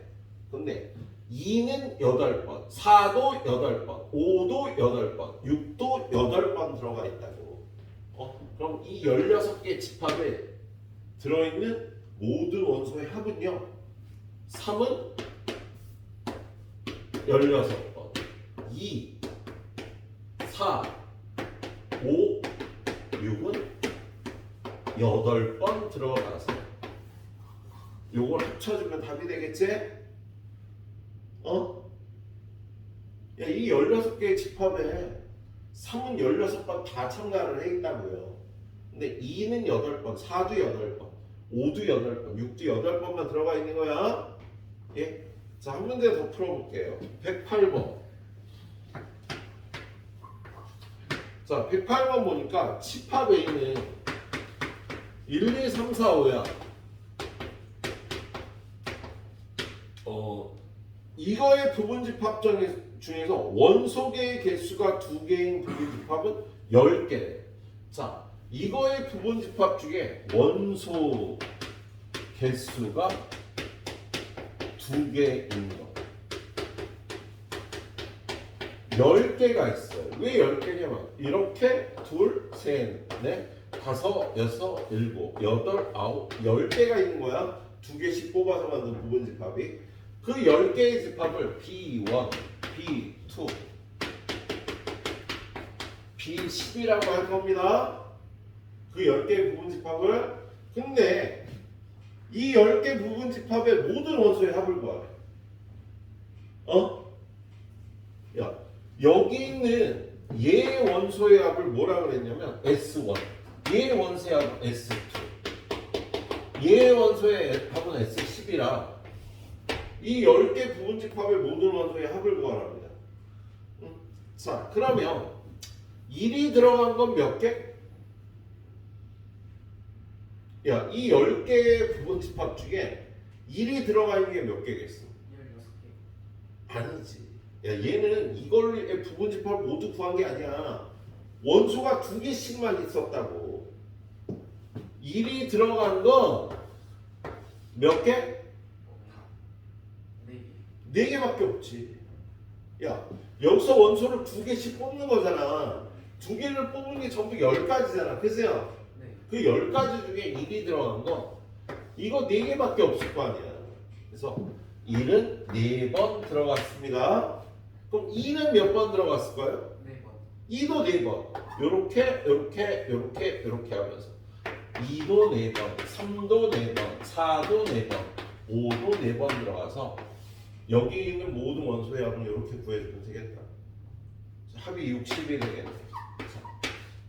근데 2는 8번, 4도 8번, 5도 8번, 6도 8번 들어가 있다고. 그럼 이 16개 집합에 들어있는 모든 원소의 합은요. 3은 16번, 2, 4, 5, 6은 8번 들어가서 요걸 합쳐주면 답이 되겠지? 야, 이 16개의 집합에 3은 16번 다 참가를 해 있다고요. 근데 2는 8번, 4도 8번, 5도 8번, 6도 8번만 들어가 있는 거야. 예? 자, 한 문제 더 풀어볼게요. 108번. 자, 108번 보니까 집합 A는 1, 2, 3, 4, 5야. 이거의 부분 집합 중에서 원소계의 개수가 2개인 부분 집합은 10개. 자, 이거의 부분 집합 중에 원소 개수가 2개인 거. 10개가 있어요. 왜 10개냐면 이렇게 2, 3, 4, 5, 6, 7, 8, 9, 10개가 있는 거야. 2개씩 뽑아서 만든 부분 집합이. 그 10개의 집합을 B1, B2, B10이라고 할 겁니다. 그 10개의 부분 집합을. 근데 이 10개 부분 집합의 모든 원소의 합을 구하래. 야, 여기 있는 얘 원소의 합을 뭐라 그랬냐면 S1, 얘 원소의 합은 S2, 얘 원소의 합은 S10이라 이 10개 부분집합의 모든 원소의 합을 구하랍니다. 자, 그러면 1이 들어간 건 몇 개? 야, 이 10개의 부분집합 중에 1이 들어가 있는 게 몇 개겠어? 16개. 아니지. 야, 얘는 이걸의 부분집합을 모두 구한 게 아니야. 원소가 2개씩만 있었다고. 1이 들어간 건 몇 개? 4개. 4개밖에 없지. 야, 여기서 원소를 2개씩 뽑는 거잖아. 2개를 뽑는 게 전부 10가지잖아. 그죠? 네. 그 10가지 중에 1이 들어간 거 이거 4개밖에 없을 거 아니야. 그래서 1은 4번 들어갔습니다. 그럼 2는 몇 번 들어갔을까요? 4번. 2도 4번. 요렇게 하면서 2도 4번, 3도 4번, 4도 4번, 5도 4번 들어가서 여기 있는 모든 원소의 합은 이렇게 구해주면 되겠다. 합이 60이 되겠네. 자,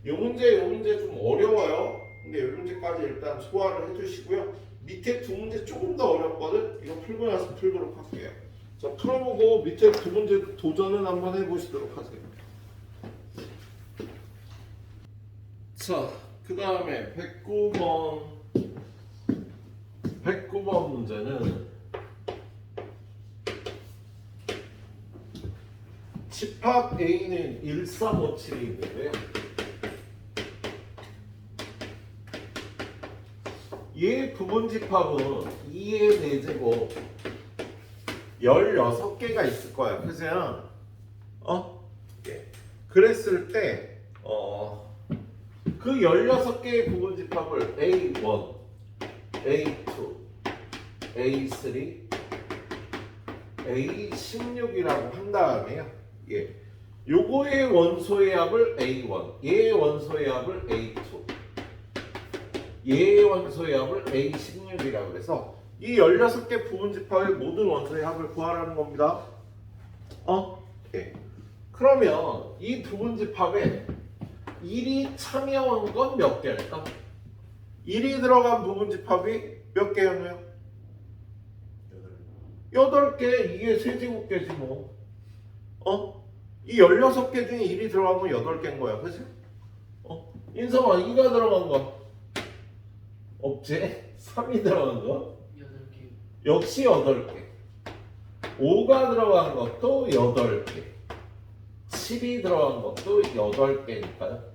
이 문제 좀 어려워요. 근데 이 문제까지 일단 소화를 해주시고요. 밑에 두 문제 조금 더 어렵거든. 이거 풀고 나서 풀도록 할게요. 자, 풀어보고 밑에 두 문제 도전은 한번 해보시도록 하세요. 자, 그 다음에 109번 문제는 집합 A는 1357이 있는데요. 얘 부분집합은 2의 4제곱 16개가 있을 거야. 그죠? 예. 그랬을 때 그 16개의 부분집합을 A1, A2, A3, A16이라고 한 다음에요. 예. 요거의 원소의 합을 A1, 얘의 원소의 합을 A2, 얘의 원소의 합을 A16이라고 해서 이 16개 부분집합의 모든 원소의 합을 구하라는 겁니다. 예. 그러면 이 부분집합에 1이 참여한 건 몇 개일까? 1이 들어간 부분집합이 몇 개였나요? 8개. 이게 세제곱개지 뭐. 이 16개 중에 1이 들어간 건 8개인 거야. 그치? 인성아, 2가 들어간 거 없지? 3이 들어간 거? 8개. 역시 8개. 5가 들어간 것도 8개. 7이 들어간 것도 8개니까요.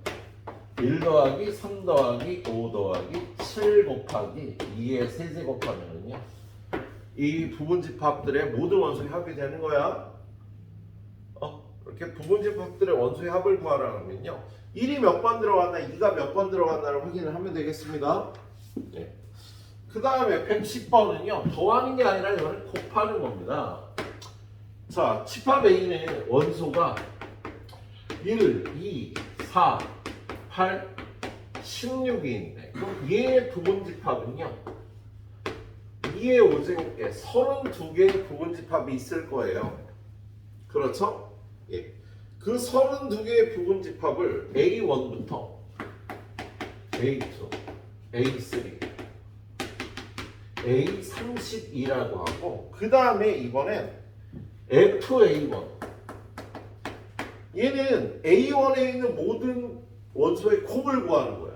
1 더하기 3 더하기 5 더하기 7 곱하기 2의 세제곱하면은요, 이 부분집합들의 모든 원소의 합이 되는 거야. 이렇게 부분집합들의 원소의 합을 구하라 하면요, 1이 몇 번 들어갔나 2가 몇 번 들어갔나를 확인을 하면 되겠습니다. 네. 그 다음에 110번은요 더하는 게 아니라 이거를 곱하는 겁니다. 자, 집합 A는 원소가 1, 2, 4, 8, 16이 있네. 그럼 얘의 부분집합은요 2의 5제곱개 32개의 부분집합이 있을 거예요. 그렇죠? 예. 그 32개의 부분집합을 A1부터 A2, A3, A32라고 하고, 그 다음에 이번엔 FA1. 얘는 A1에 있는 모든 원소의 곱을 구하는 거야.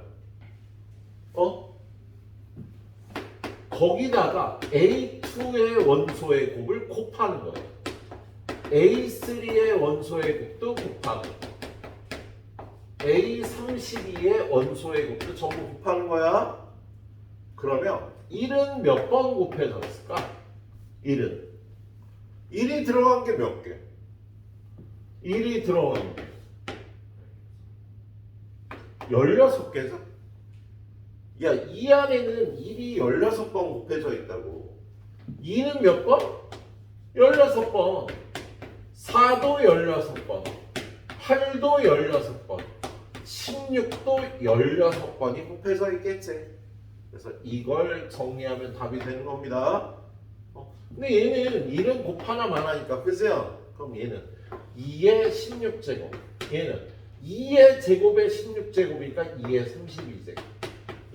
거기다가 A2의 원소의 곱을 곱하는 거야. A3의 원소의 곱도 곱하고, A32의 원소의 곱도 전부 곱하는 거야. 그러면 1은 몇 번 곱해졌을까? 1이 들어간 게 몇 개? 1이 들어간 게 16개죠? 야, 이 안에는 1이 16번 곱해져 있다고. 2는 몇 번? 16번. 4도 16번. 8도 16번. 16도 16번이 곱해져 있겠지. 그래서 이걸 정리하면 답이 되는 겁니다. 근데 얘는 1은 곱 하나만 하니까, 그죠? 그럼 얘는 2의 16제곱, 얘는 2의 제곱에 16제곱이니까 2의 32제곱.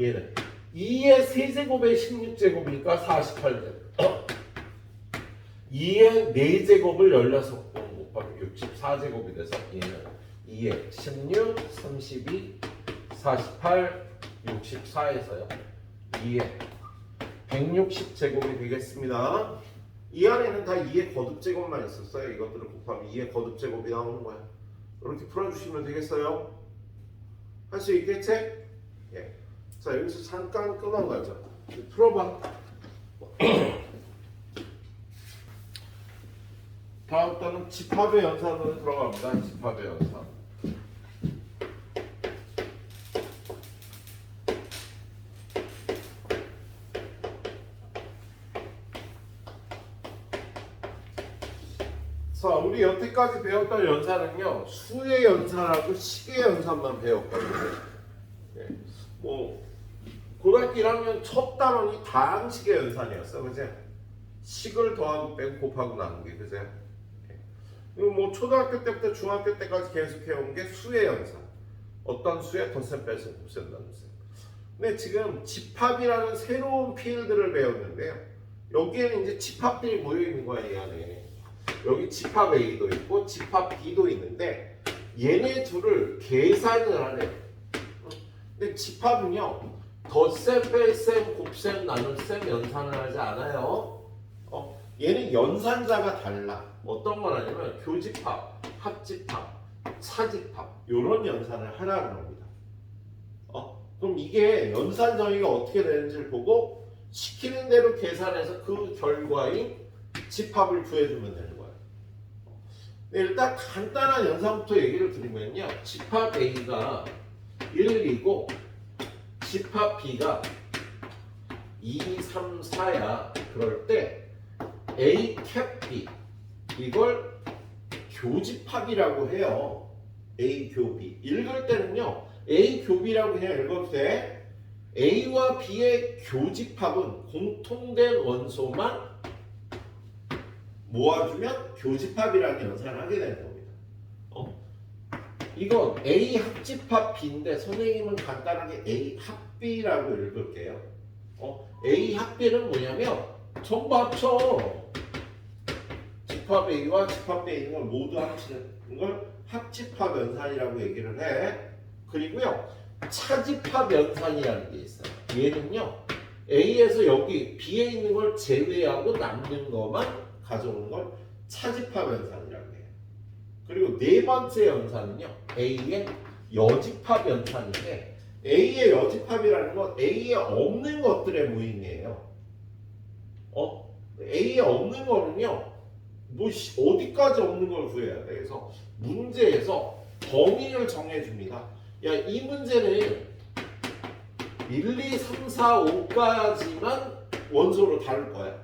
얘는 2의 세제곱에 16제곱이니까 48제곱. 2의 4제곱을 16번 곱하기 64제곱이 돼서 얘는 2의 16, 32, 48, 64에서요. 2의 160제곱이 되겠습니다. 이 안에는 다 2의 거듭제곱만 있었어요. 이것들을 곱하면 2의 거듭제곱이 나오는 거야. 이렇게 풀어주시면 되겠어요. 할 수 있겠지? 예. 자, 여기서 잠깐 끊어가자. 풀어봐. 다음 단은 집합의 연산으로 들어갑니다. 집합의 연산. 자, 우리 여태까지 배웠던 연산은요, 수의 연산하고 식의 연산만 배웠거든요. 예. 뭐 고등학교 1학년 첫 단원이 다항식의 연산이었어, 그죠? 식을 더하고 빼고 곱하고 나눈 게, 그죠? 예. 그리고 뭐 초등학교 때부터 중학교 때까지 계속 해온 게 수의 연산. 어떤 수에 덧셈, 뺄셈, 곱셈, 나눗셈. 근데 지금 집합이라는 새로운 필드를 배웠는데요. 여기에는 이제 집합들이 모여 있는 거야, 이 안에. 여기 집합 A도 있고 집합 B도 있는데 얘네 둘을 계산을 하래. 근데 집합은요, 덧셈, 뺄셈, 곱셈, 나눗셈 연산을 하지 않아요. 얘는 연산자가 달라. 어떤 건 아니면 교집합, 합집합, 차집합 이런 연산을 하라는 겁니다. 그럼 이게 연산 정의가 어떻게 되는지를 보고 시키는 대로 계산해서 그 결과인 집합을 구해주면 되는 거예요. 일단 간단한 연산부터 얘기를 드리면요, 집합 A가 1이고 집합 B가 2, 3, 4야. 그럴 때 A 캡 B 이걸 교집합이라고 해요. A 교 B. 읽을 때는요, A 교 B라고 그냥 읽어도 돼. A와 B의 교집합은 공통된 원소만 모아주면 교집합이라는 연산을 하게 되는 겁니다. 이건 A 합집합 B인데 선생님은 간단하게 A 합B라고 읽을게요. A 합B는 뭐냐면 전부 합쳐. 집합 A와 집합 B에 있는 걸 모두 합치는 걸 합집합 연산이라고 얘기를 해. 그리고요, 차집합 연산이라는 게 있어요. 얘는요, A에서 여기 B에 있는 걸 제외하고 남는 것만 가져오는 걸 차집합 연산이라고 해요. 그리고 네 번째 연산은요, A의 여집합 연산인데, A의 여집합이라는 건 A에 없는 것들의 모임이에요. A에 없는 거는요, 뭐 어디까지 없는 걸 구해야 돼. 그래서 문제에서 범위를 정해줍니다. 야, 이 문제는 1, 2, 3, 4, 5까지만 원소로 다룰 거야.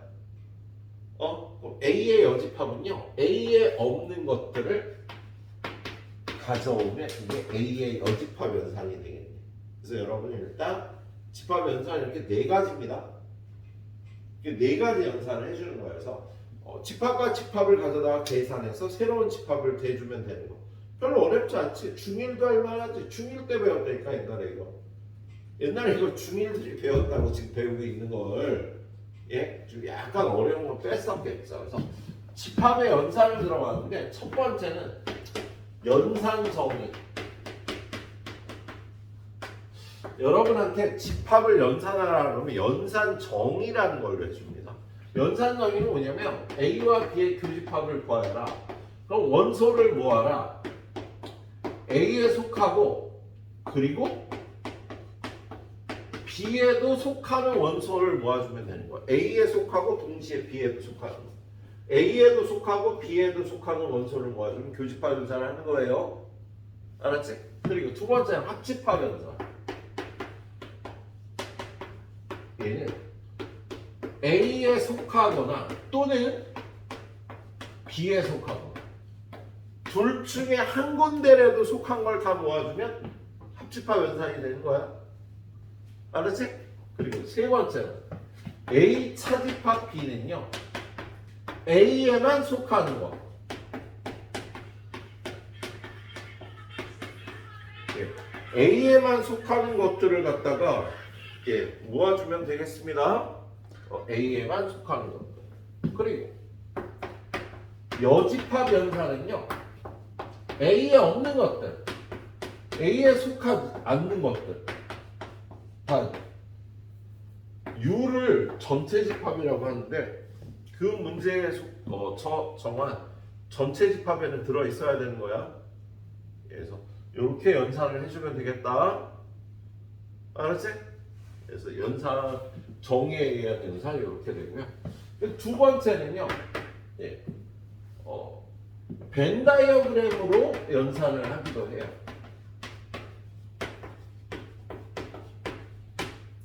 그럼 A의 여집합은요, A에 없는 것들을 가져오면 이게 A의 여집합 연산이 되겠네요. 그래서 여러분 일단 집합 연산이 이렇게 네 가지입니다. 네 가지 연산을 해주는 거예요. 그래서 집합과 집합을 가져다가 계산해서 새로운 집합을 대주면 되는 거. 별로 어렵지 않지. 중1도 할 만하지. 중1 때 배웠다니까, 옛날에 이거. 옛날에 이거 중1들이 배웠다고 지금 배우고 있는 걸, 예? 좀 약간 어려운 걸 뺐었겠죠. 그래서 집합의 연산을 들어가는데 첫 번째는 연산 정의. 여러분한테 집합을 연산하라 그러면 연산 정의라는 걸 해줍니다. 연산 정의는 뭐냐면 A와 B의 교집합을 구하라. 그럼 원소를 모아라. A에 속하고 그리고 B에도 속하는 원소를 모아주면 되는 거야. A에 속하고 동시에 B에도 속하는 거. A에도 속하고 B에도 속하는 원소를 모아주면 교집합 연산을 하는 거예요. 알았지? 그리고 두 번째는 합집합 연산. 얘는 A에 속하거나 또는 B에 속하거나 둘 중에 한 군데라도 속한 걸 다 모아주면 합집합 연산이 되는 거야. 알았지? 그리고 세 번째는 A 차집합 B는요, A에만 속하는 거. A에만 속하는 것들을 갖다가 모아주면 되겠습니다. A에만 속하는 것들. 그리고 여집합 연산은요, A에 없는 것들, A에 속하지 않는 것들, 단 U를 전체 집합이라고 하는데 그 문제에 정한 전체 집합에는 들어 있어야 되는 거야. 그래서 이렇게 연산을 해주면 되겠다. 알았지? 그래서 연산 정의에 의한 연산이 이렇게 되고요. 두 번째는요, 벤 다이어그램으로 연산을 하기도 해요.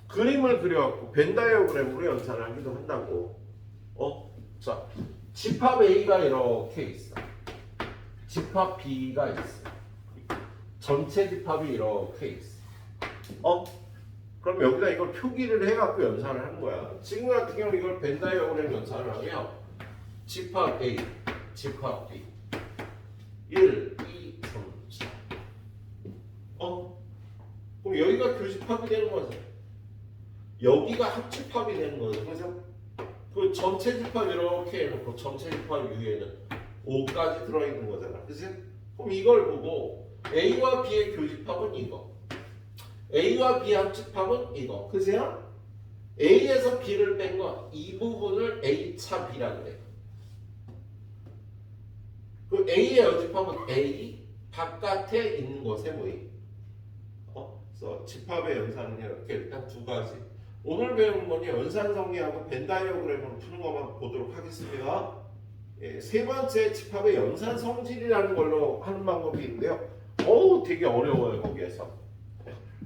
그림을 그려갖고 벤 다이어그램으로 연산을 하기도 한다고. 자, 집합 A가 이렇게 있어. 집합 B가 있어. 전체 집합이 이렇게 있어. 그럼 여기다 이걸 표기를 해갖고 연산을 하는 거야. 지금 같은 경우는 이걸 벤 다이어그램 연산을 하면 집합 A, 집합 B 1, 2, 3, 4 그럼 여기가 교집합이 되는 거죠. 여기가 합집합이 되는 거죠. 그래서 그 전체 집합 이렇게 해놓고 전체 집합 위에는 5까지 들어있는 거잖아. 그치? 그럼 이걸 보고 A와 B의 교집합은 이거, A와 B 합집합은 이거. 그죠? A에서 B를 뺀 건 이 부분을 A차 B라고 그래요. 그 A의 여집합은 A 바깥에 있는 것에 모임. 그래서 집합의 연산은 이렇게 일단 두 가지. 오늘 배운 건 연산 정리하고 벤 다이어그램으로 푸는 것만 보도록 하겠습니다. 세 번째 집합의 연산 성질이라는 걸로 하는 방법이 있는데요. 되게 어려워요 거기에서.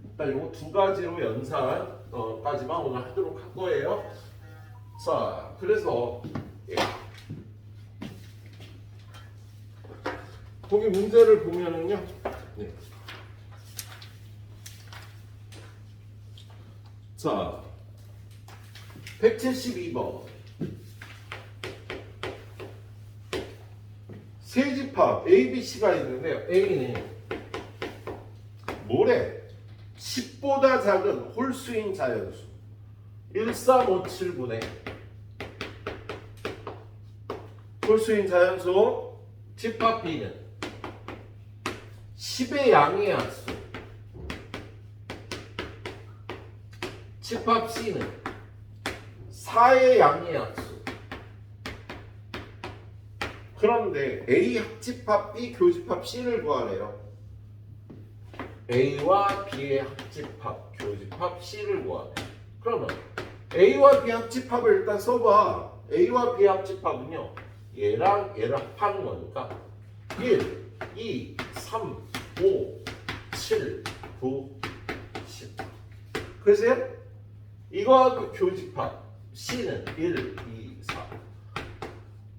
일단 이거 두 가지로 연산까지만 오늘 하도록 할 거예요. 자, 그래서 거기 문제를 보면은요. 자, 172번. 세 집합 A, B, C가 있는데요. A는 뭐래? 10보다 작은 홀수인 자연수 1357분의 홀수인 자연수. 집합 B는 10의 양의 합수. 집합 C는 4의 양의 합수. 그런데 A 합집합 B 교집합 C를 구하래요. A와 B의 합집합 교집합 C를 구하래. 그러면 A와 B 합집합을 일단 써봐. A와 B 합집합은요, 얘랑 얘를 합하는 거니까 1, 2, 3, 5, 7, 9, 10. 그래서 이거하고 교집합 C는 1, 2, 4.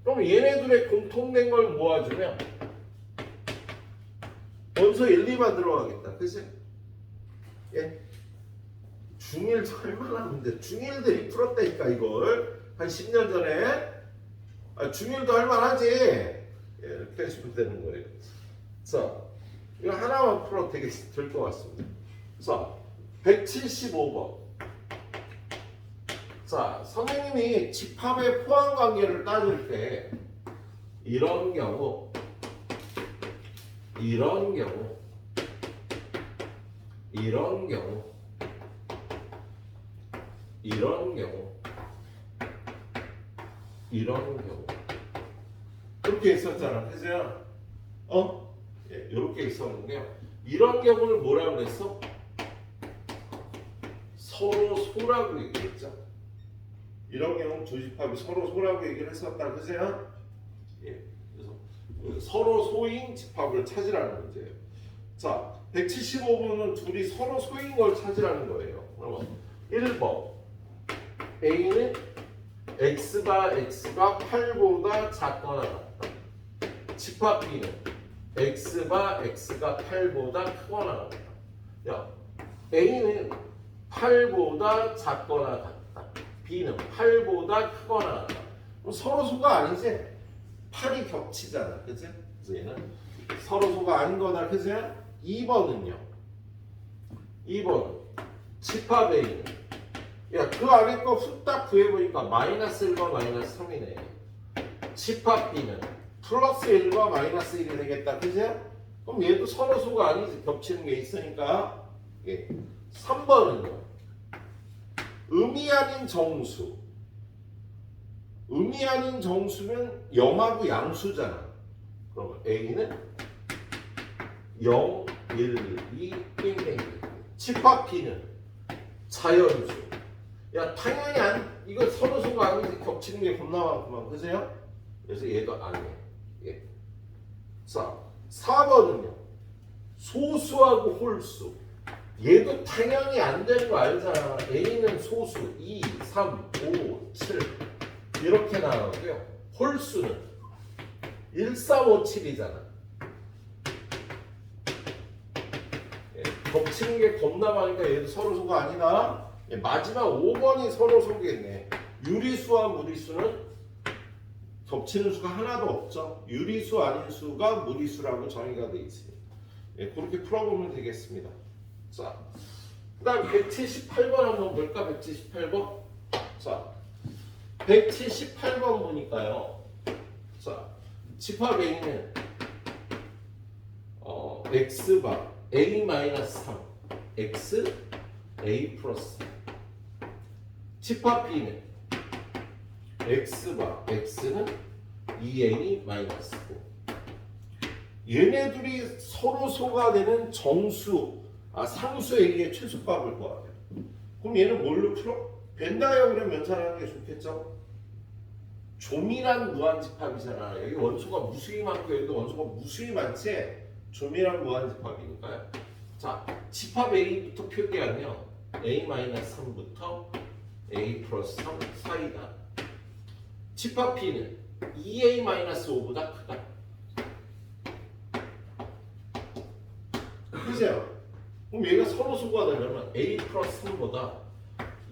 그럼 얘네들의 공통된 걸 모아주면 원소 1, 2만 들어가겠다. 그치? 중1 얼마나 하는데 중1들이 풀었다니까 이걸 한 10년 전에. 중1도 할만하지. 이렇게 해주면 되는 거예요. 자, 이거 하나만 풀어도 될 것 같습니다. 자, 175번. 자, 선생님이 집합의 포함 관계를 따질 때 이런 경우, 이런 경우, 이런 경우, 이런 경우, 이런 경우 이렇게 있었잖아. 그죠? 이렇게 있었는데요. 이런 경우는 뭐라고 그랬어? 서로 소라고 얘기했죠. 이런 경우 두 집합이 서로 소라고 얘기를 했었다. 그죠? 그래서 서로 소인 집합을 찾으라는 문제예요. 자, 175번은 둘이 서로 소인 걸 찾으라는 거예요. 그러면 1번 A는 X가 8보다 작거나 같다. 집합 B는 X가 8보다 크거나 같다. 야, A는 8보다 작거나 같다. B는 8보다 크거나 같다. 그럼 서로 소가 아니지? 8이 겹치잖아. 그치? 그래서 얘는 서로 소가 아닌 거다. 그치? 2번은요. 2번 집합 A는 야그 안에 거 후딱 구해보니까 마이너스 1과 마이너스 3이네. 집합 B는 플러스 1과 마이너스 1이 되겠다. 그죠? 그럼 얘도 서로수가 아니지. 겹치는 게 있으니까. 예. 3번은요. 의미 아닌 정수. 의미 아닌 정수는 0하고 양수잖아. 그러면 A는 0, 1, 2, 1, 1. 집합 B는 자연수. 야 당연히 이거 서로수가 아니지. 겹치는 게 겁나 많구만. 그죠? 그래서 얘도 아니에요. 예. 자, 4번은요. 소수하고 홀수. 얘도 당연히 안 되는 거 알잖아. A는 소수 2, 3, 5, 7 이렇게 나오고요. 홀수는 1, 4, 5, 7이잖아. 예, 겹치는 게 겁나 많으니까 얘도 서로수가 아니다. 예, 마지막 5번이 서로수겠네. 유리수와 무리수는 겹치는 수가 하나도 없죠. 유리수 아닌 수가 무리수라고 정의가 되어 있습니다. 예, 그렇게 풀어보면 되겠습니다. 자, 그 다음 178번 한번 볼까? 178번. 자, 178번 보니까요. 자, 집합 A는 X바 A-3 X A 플러스 집합 B는 X바 X는 2A 마이너스 5. 얘네들이 서로 소가 되는 정수, 상수 A의 최소값을 구하래. 그럼 얘는 뭘로 풀어? 벤 다이어그램 연산하는 게 좋겠죠? 조밀한 무한집합이잖아. 여기 원소가 무수히 많고 여기도 원소가 무수히 많지? 조밀한 무한집합이니까요. 자, 집합 A부터 표기하면 A-3부터 A 플러스 3 사이다. 집합 B는 2A-5보다 크다. 그죠? 그럼 얘가 서로수가 되려면 A 플러스 3보다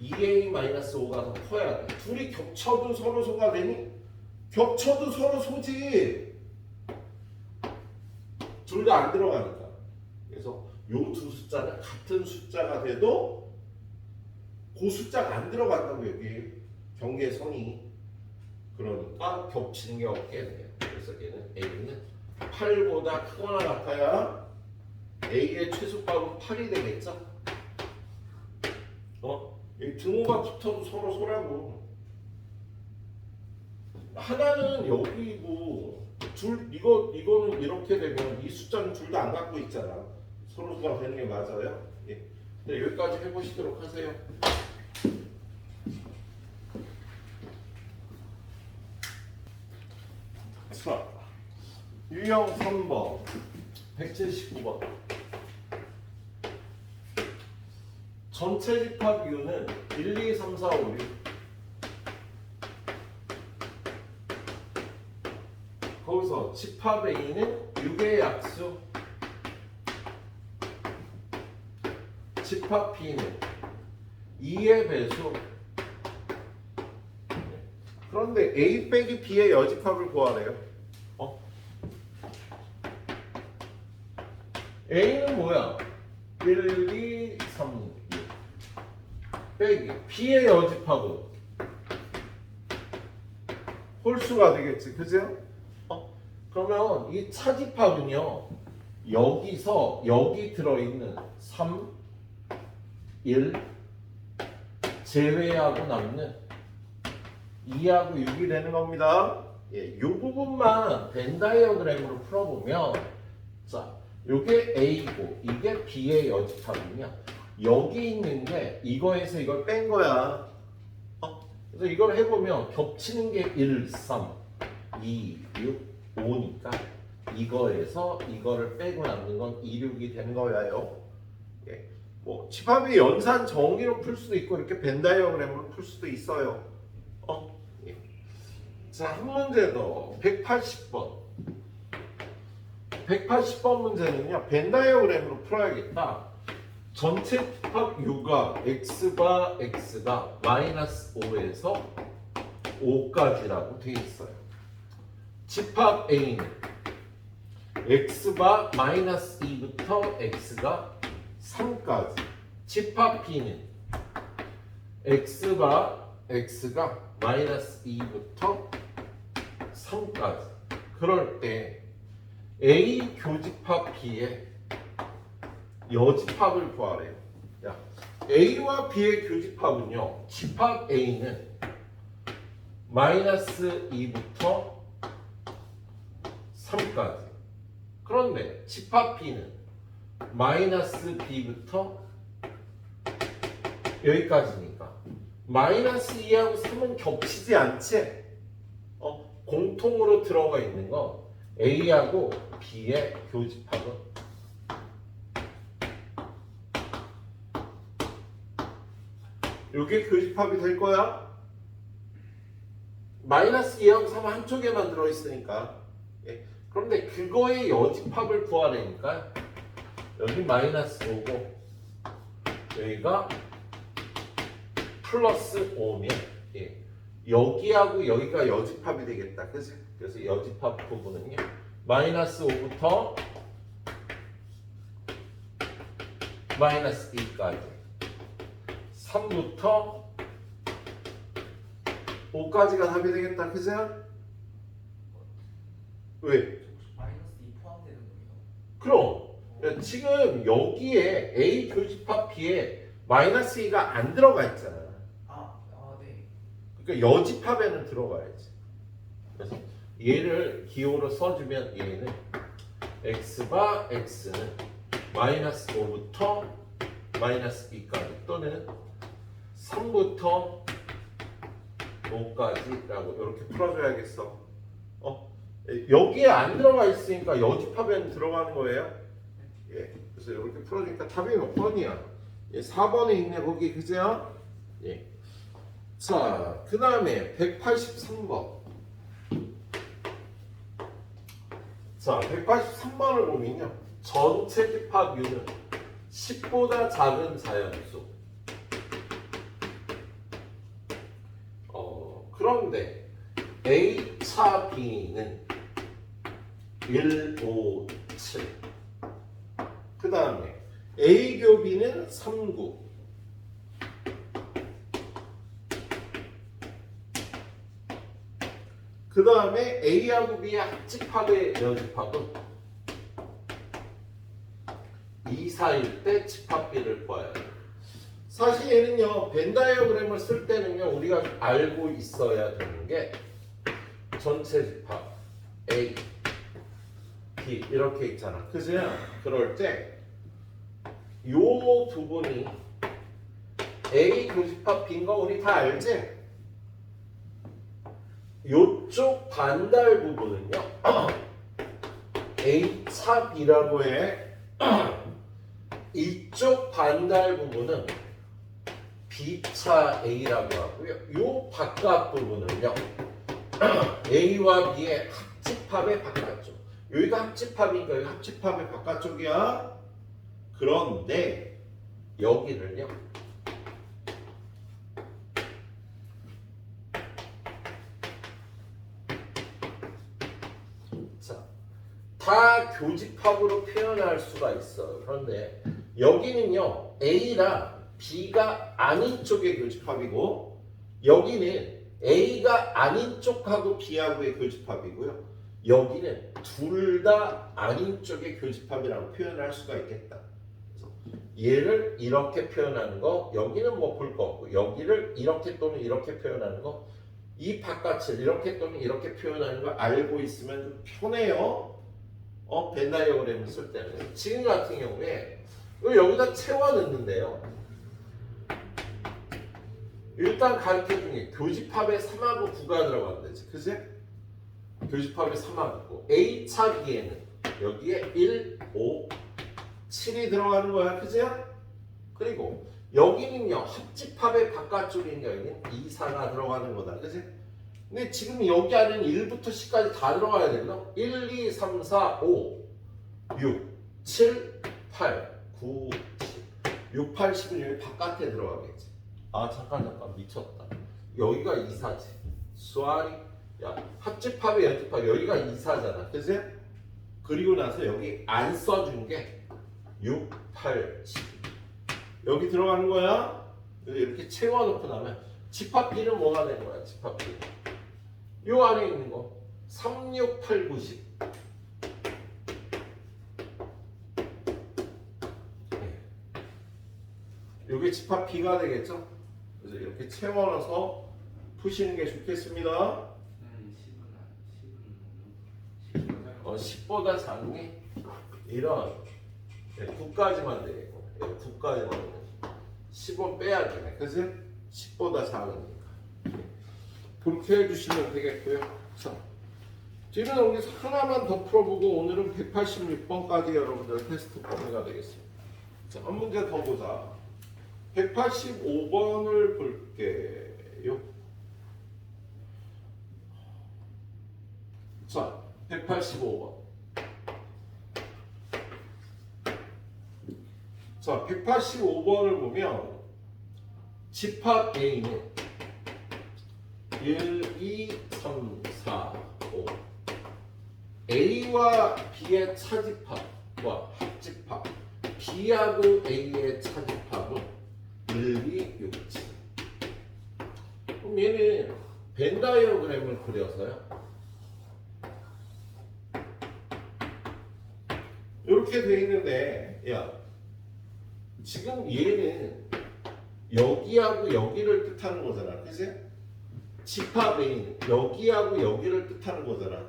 2A-5가 더 커야 돼. 둘이 겹쳐도 서로수가 되니? 겹쳐도 서로수지. 둘 다 안 들어가니까. 그래서 요 두 숫자는 같은 숫자가 돼도 그 숫자가 안 들어간다고 여기 경계선이. 그러니까 겹치는 게 없게 돼요. 그래서 얘는 A는 8보다 크거나 같아야 A의 최소값은 8이 되겠죠? 이 등호가 붙어도 서로 소라고. 하나는 여기고 이거는 이렇게 되면 이 숫자는 둘 다 안 갖고 있잖아. 서로가 되는 게 맞아요? 예. 네, 여기까지 해보시도록 하세요. 자, 유형 3번 179번 전체 집합 이유는 1, 2, 3, 4, 5, 6 거기서 집합 A는 6의 약수 집합 B는 2의 배수 그런데 A 빼기 B의 여집합을 구하래요. A는 뭐야? 1, 2, 3, 6 빼기 B의 여집합은 홀수가 되겠지, 그죠? 그러면 이 차집합은요 여기서 여기 들어있는 3, 1 제외하고 남는 2하고 6이 되는 겁니다. 예, 이 부분만 벤 다이어그램으로 풀어보면 자, 이게 A고 이게 B의 여집합이면 여기 있는 게 이거에서 이걸 뺀 거야. 그래서 이걸 해보면 겹치는 게 1, 3, 2, 6, 5니까 이거에서 이거를 빼고 남는 건 2, 6이 되는 거예요. 예. 뭐 집합의 연산 정의로 풀 수도 있고 이렇게 벤 다이어그램으로 풀 수도 있어요. 예. 자, 한 문제 더 180번 180번 문제는요 벤 다이어그램으로 풀어야겠다. 전체 집합 U가 X바 X가 마이너스 5에서 5까지라고 되어 있어요. 집합 A는 X바 마이너스 2부터 X가 3까지 집합 B는 x가 마이너스 2부터 3까지. 그럴 때 A 교집합 B의 여집합을 구하래요. 야, A와 B의 교집합은요. 집합 A는 마이너스 2부터 3까지. 그런데 집합 B는 마이너스 B부터 여기까지니까 마이너스 2하고 3은 겹치지 않지? 공통으로 들어가 있는 건 A하고 B의 교집합은 이게 교집합이 될 거야. 마이너스 2하고 3은 한쪽에만 들어있으니까. 예. 그런데 그거의 여집합을 구하려니까 여기 마이너스 5고 여기가 플러스 5면 예. 여기하고 여기가 여집합이 되겠다. 그치? 그래서 여집합 부분은요. 마이너스 5부터 마이너스 2까지 3부터 5까지가 답이 되겠다. 그죠? 왜? 마이너스 2 포함되는 거예요. 그럼 그러니까 지금 여기에 A 교집합 B에 마이너스 2가 안 들어가 있잖아. 네. 그러니까 여집합에는 들어가야지. 그래서 얘를 기호로 써주면 얘는 x가 x는 마이너스 5부터 마이너스 2까지 또는 3부터 5까지라고 이렇게 풀어줘야겠어. 여기에 안 들어가 있으니까 여집합에는 들어가는 거예요. 예, 그래서 이렇게 풀어주니까 답이 몇 번이야? 예, 4번에 있네 거기 그죠? 예. 자, 그 다음에 183번. 자, 183번을 보면요. 전체 집합유는 10보다 작은 자연수. 그런데 A차 B는 1, 5, 7. 그 다음에 A 교 B는 3, 9. 그 다음에 A하고 B의 합집합의 여집합은 2, 4일 때 집합비를 구해야 돼요. 사실 얘는요, 벤 다이어그램을 쓸 때는요, 우리가 알고 있어야 되는 게 전체 집합 A, B 이렇게 있잖아. 그죠? 그럴 때 요 부분이 A 교집합 B인 거 우리 다 알지? 요쪽 반달 부분은요 A차 B라고 해. 이쪽 반달 부분은 B차 A라고 하고요. 요 바깥 부분은요 A와 B의 합집합의 바깥쪽. 여기가 합집합이니까 여기 합집합의 바깥쪽이야. 그런데 여기를요 다 교집합으로 표현할 수가 있어요. 그런데 여기는요 A랑 B가 아닌 쪽의 교집합이고 여기는 A가 아닌 쪽하고 B하고의 교집합이고요. 여기는 둘 다 아닌 쪽의 교집합이라고 표현할 수가 있겠다. 그래서 얘를 이렇게 표현하는 거 여기는 뭐 볼 거 없고 여기를 이렇게 또는 이렇게 표현하는 거 이 바깥을 이렇게 또는 이렇게 표현하는 거 알고 있으면 좀 편해요. 벤 다이어그램을 쓸 때는 지금 같은 경우에 여기다 채워 넣는데요. 일단 가르쳐준 게 교집합에 3하고 9가 들어간다지, 그지? 교집합에 3하고 9. A차 B에는 여기에 1, 5, 7이 들어가는 거야, 그지? 그리고 여기는요 합집합의 바깥쪽이니까 여기는 2, 4가 들어가는 거다, 그지? 근데 지금 여기 안에는 1부터 10까지 다 들어가야 되거든. 1, 2, 3, 4, 5, 6, 7, 8, 9, 10. 6, 8, 10은 여기 바깥에 들어가겠지. 아 잠깐 미쳤다. 여기가 2, 4지. 수아리. 야 합집합의 연집합 여기가 2, 4잖아. 그치? 그리고 나서 여기 안 써준 게 6, 8, 10. 여기 들어가는 거야. 이렇게 채워놓고 나면 집합 B는 뭐가 되는 거야? 집합 B. 요 안에 있는 거 3, 6, 8, 9, 10. 요게 집합 B가 되겠죠? 그래서 이렇게 채워넣어서 푸시는 게 좋겠습니다. 10보다 작은 게 이런 9까지만 되겠고 9까지만 되겠고 10은 빼야 되네. 그래서 10보다 작으니까 그렇게 해주시면 되겠고요. 자, 뒤로 넘겨서 하나만 더 풀어보고 오늘은 186번까지 여러분들 테스트 범위가 되겠습니다. 자, 한 문제 더 보자. 185번을 볼게요. 자, 185번. 자, 185번을 보면 집합 A는 1, 2, 3, 4, 5 A와 B의 차집합과 합집합 B하고 A의 차집합은 1, 2, 6, 7 그럼 얘는 벤 다이어그램을 그려서요 이렇게 돼 있는데 야 지금 얘는 여기하고 여기를 뜻하는 거잖아. 그치? 집합 A는 여기하고 여기를 뜻하는 거잖아.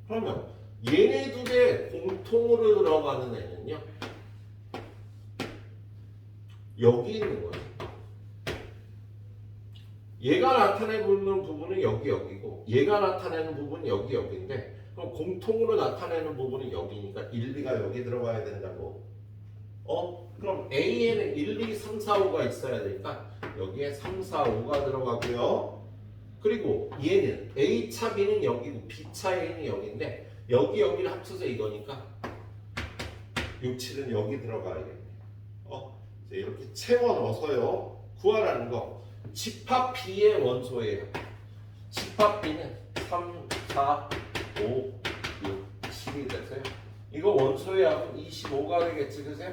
그러면 얘네 둘의 공통으로 들어가는 애는요 여기 있는 거야. 얘가 나타내는 부분은 여기 여기고 얘가 나타내는 부분은 여기 여기인데 그럼 공통으로 나타내는 부분은 여기니까 1, 2가 여기 들어가야 된다고. 그럼 A에는 1, 2, 3, 4, 5가 있어야 되니까 여기에 3, 4, 5가 들어가고요. 그리고 얘는 A 차 B는 여기고 B 차 A는 여기인데 여기 여기를 합쳐서 이거니까 6, 7은 여기 들어가야겠네. 이렇게 채워 넣어서요 구하라는 거. 집합 B의 원소예요. 집합 B는 3, 4, 5, 6, 7이 되세요. 이거 원소의 합은 25가 되겠지, 그죠?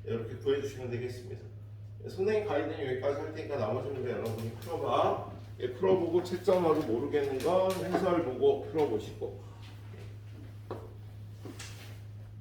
이렇게 구해주시면 되겠습니다. 선생님 가이드는 여기까지 할 테니까 나머지 문제 여러분이 풀어봐. 풀어보고 채점하고 모르겠는 건 해설 보고 풀어보시고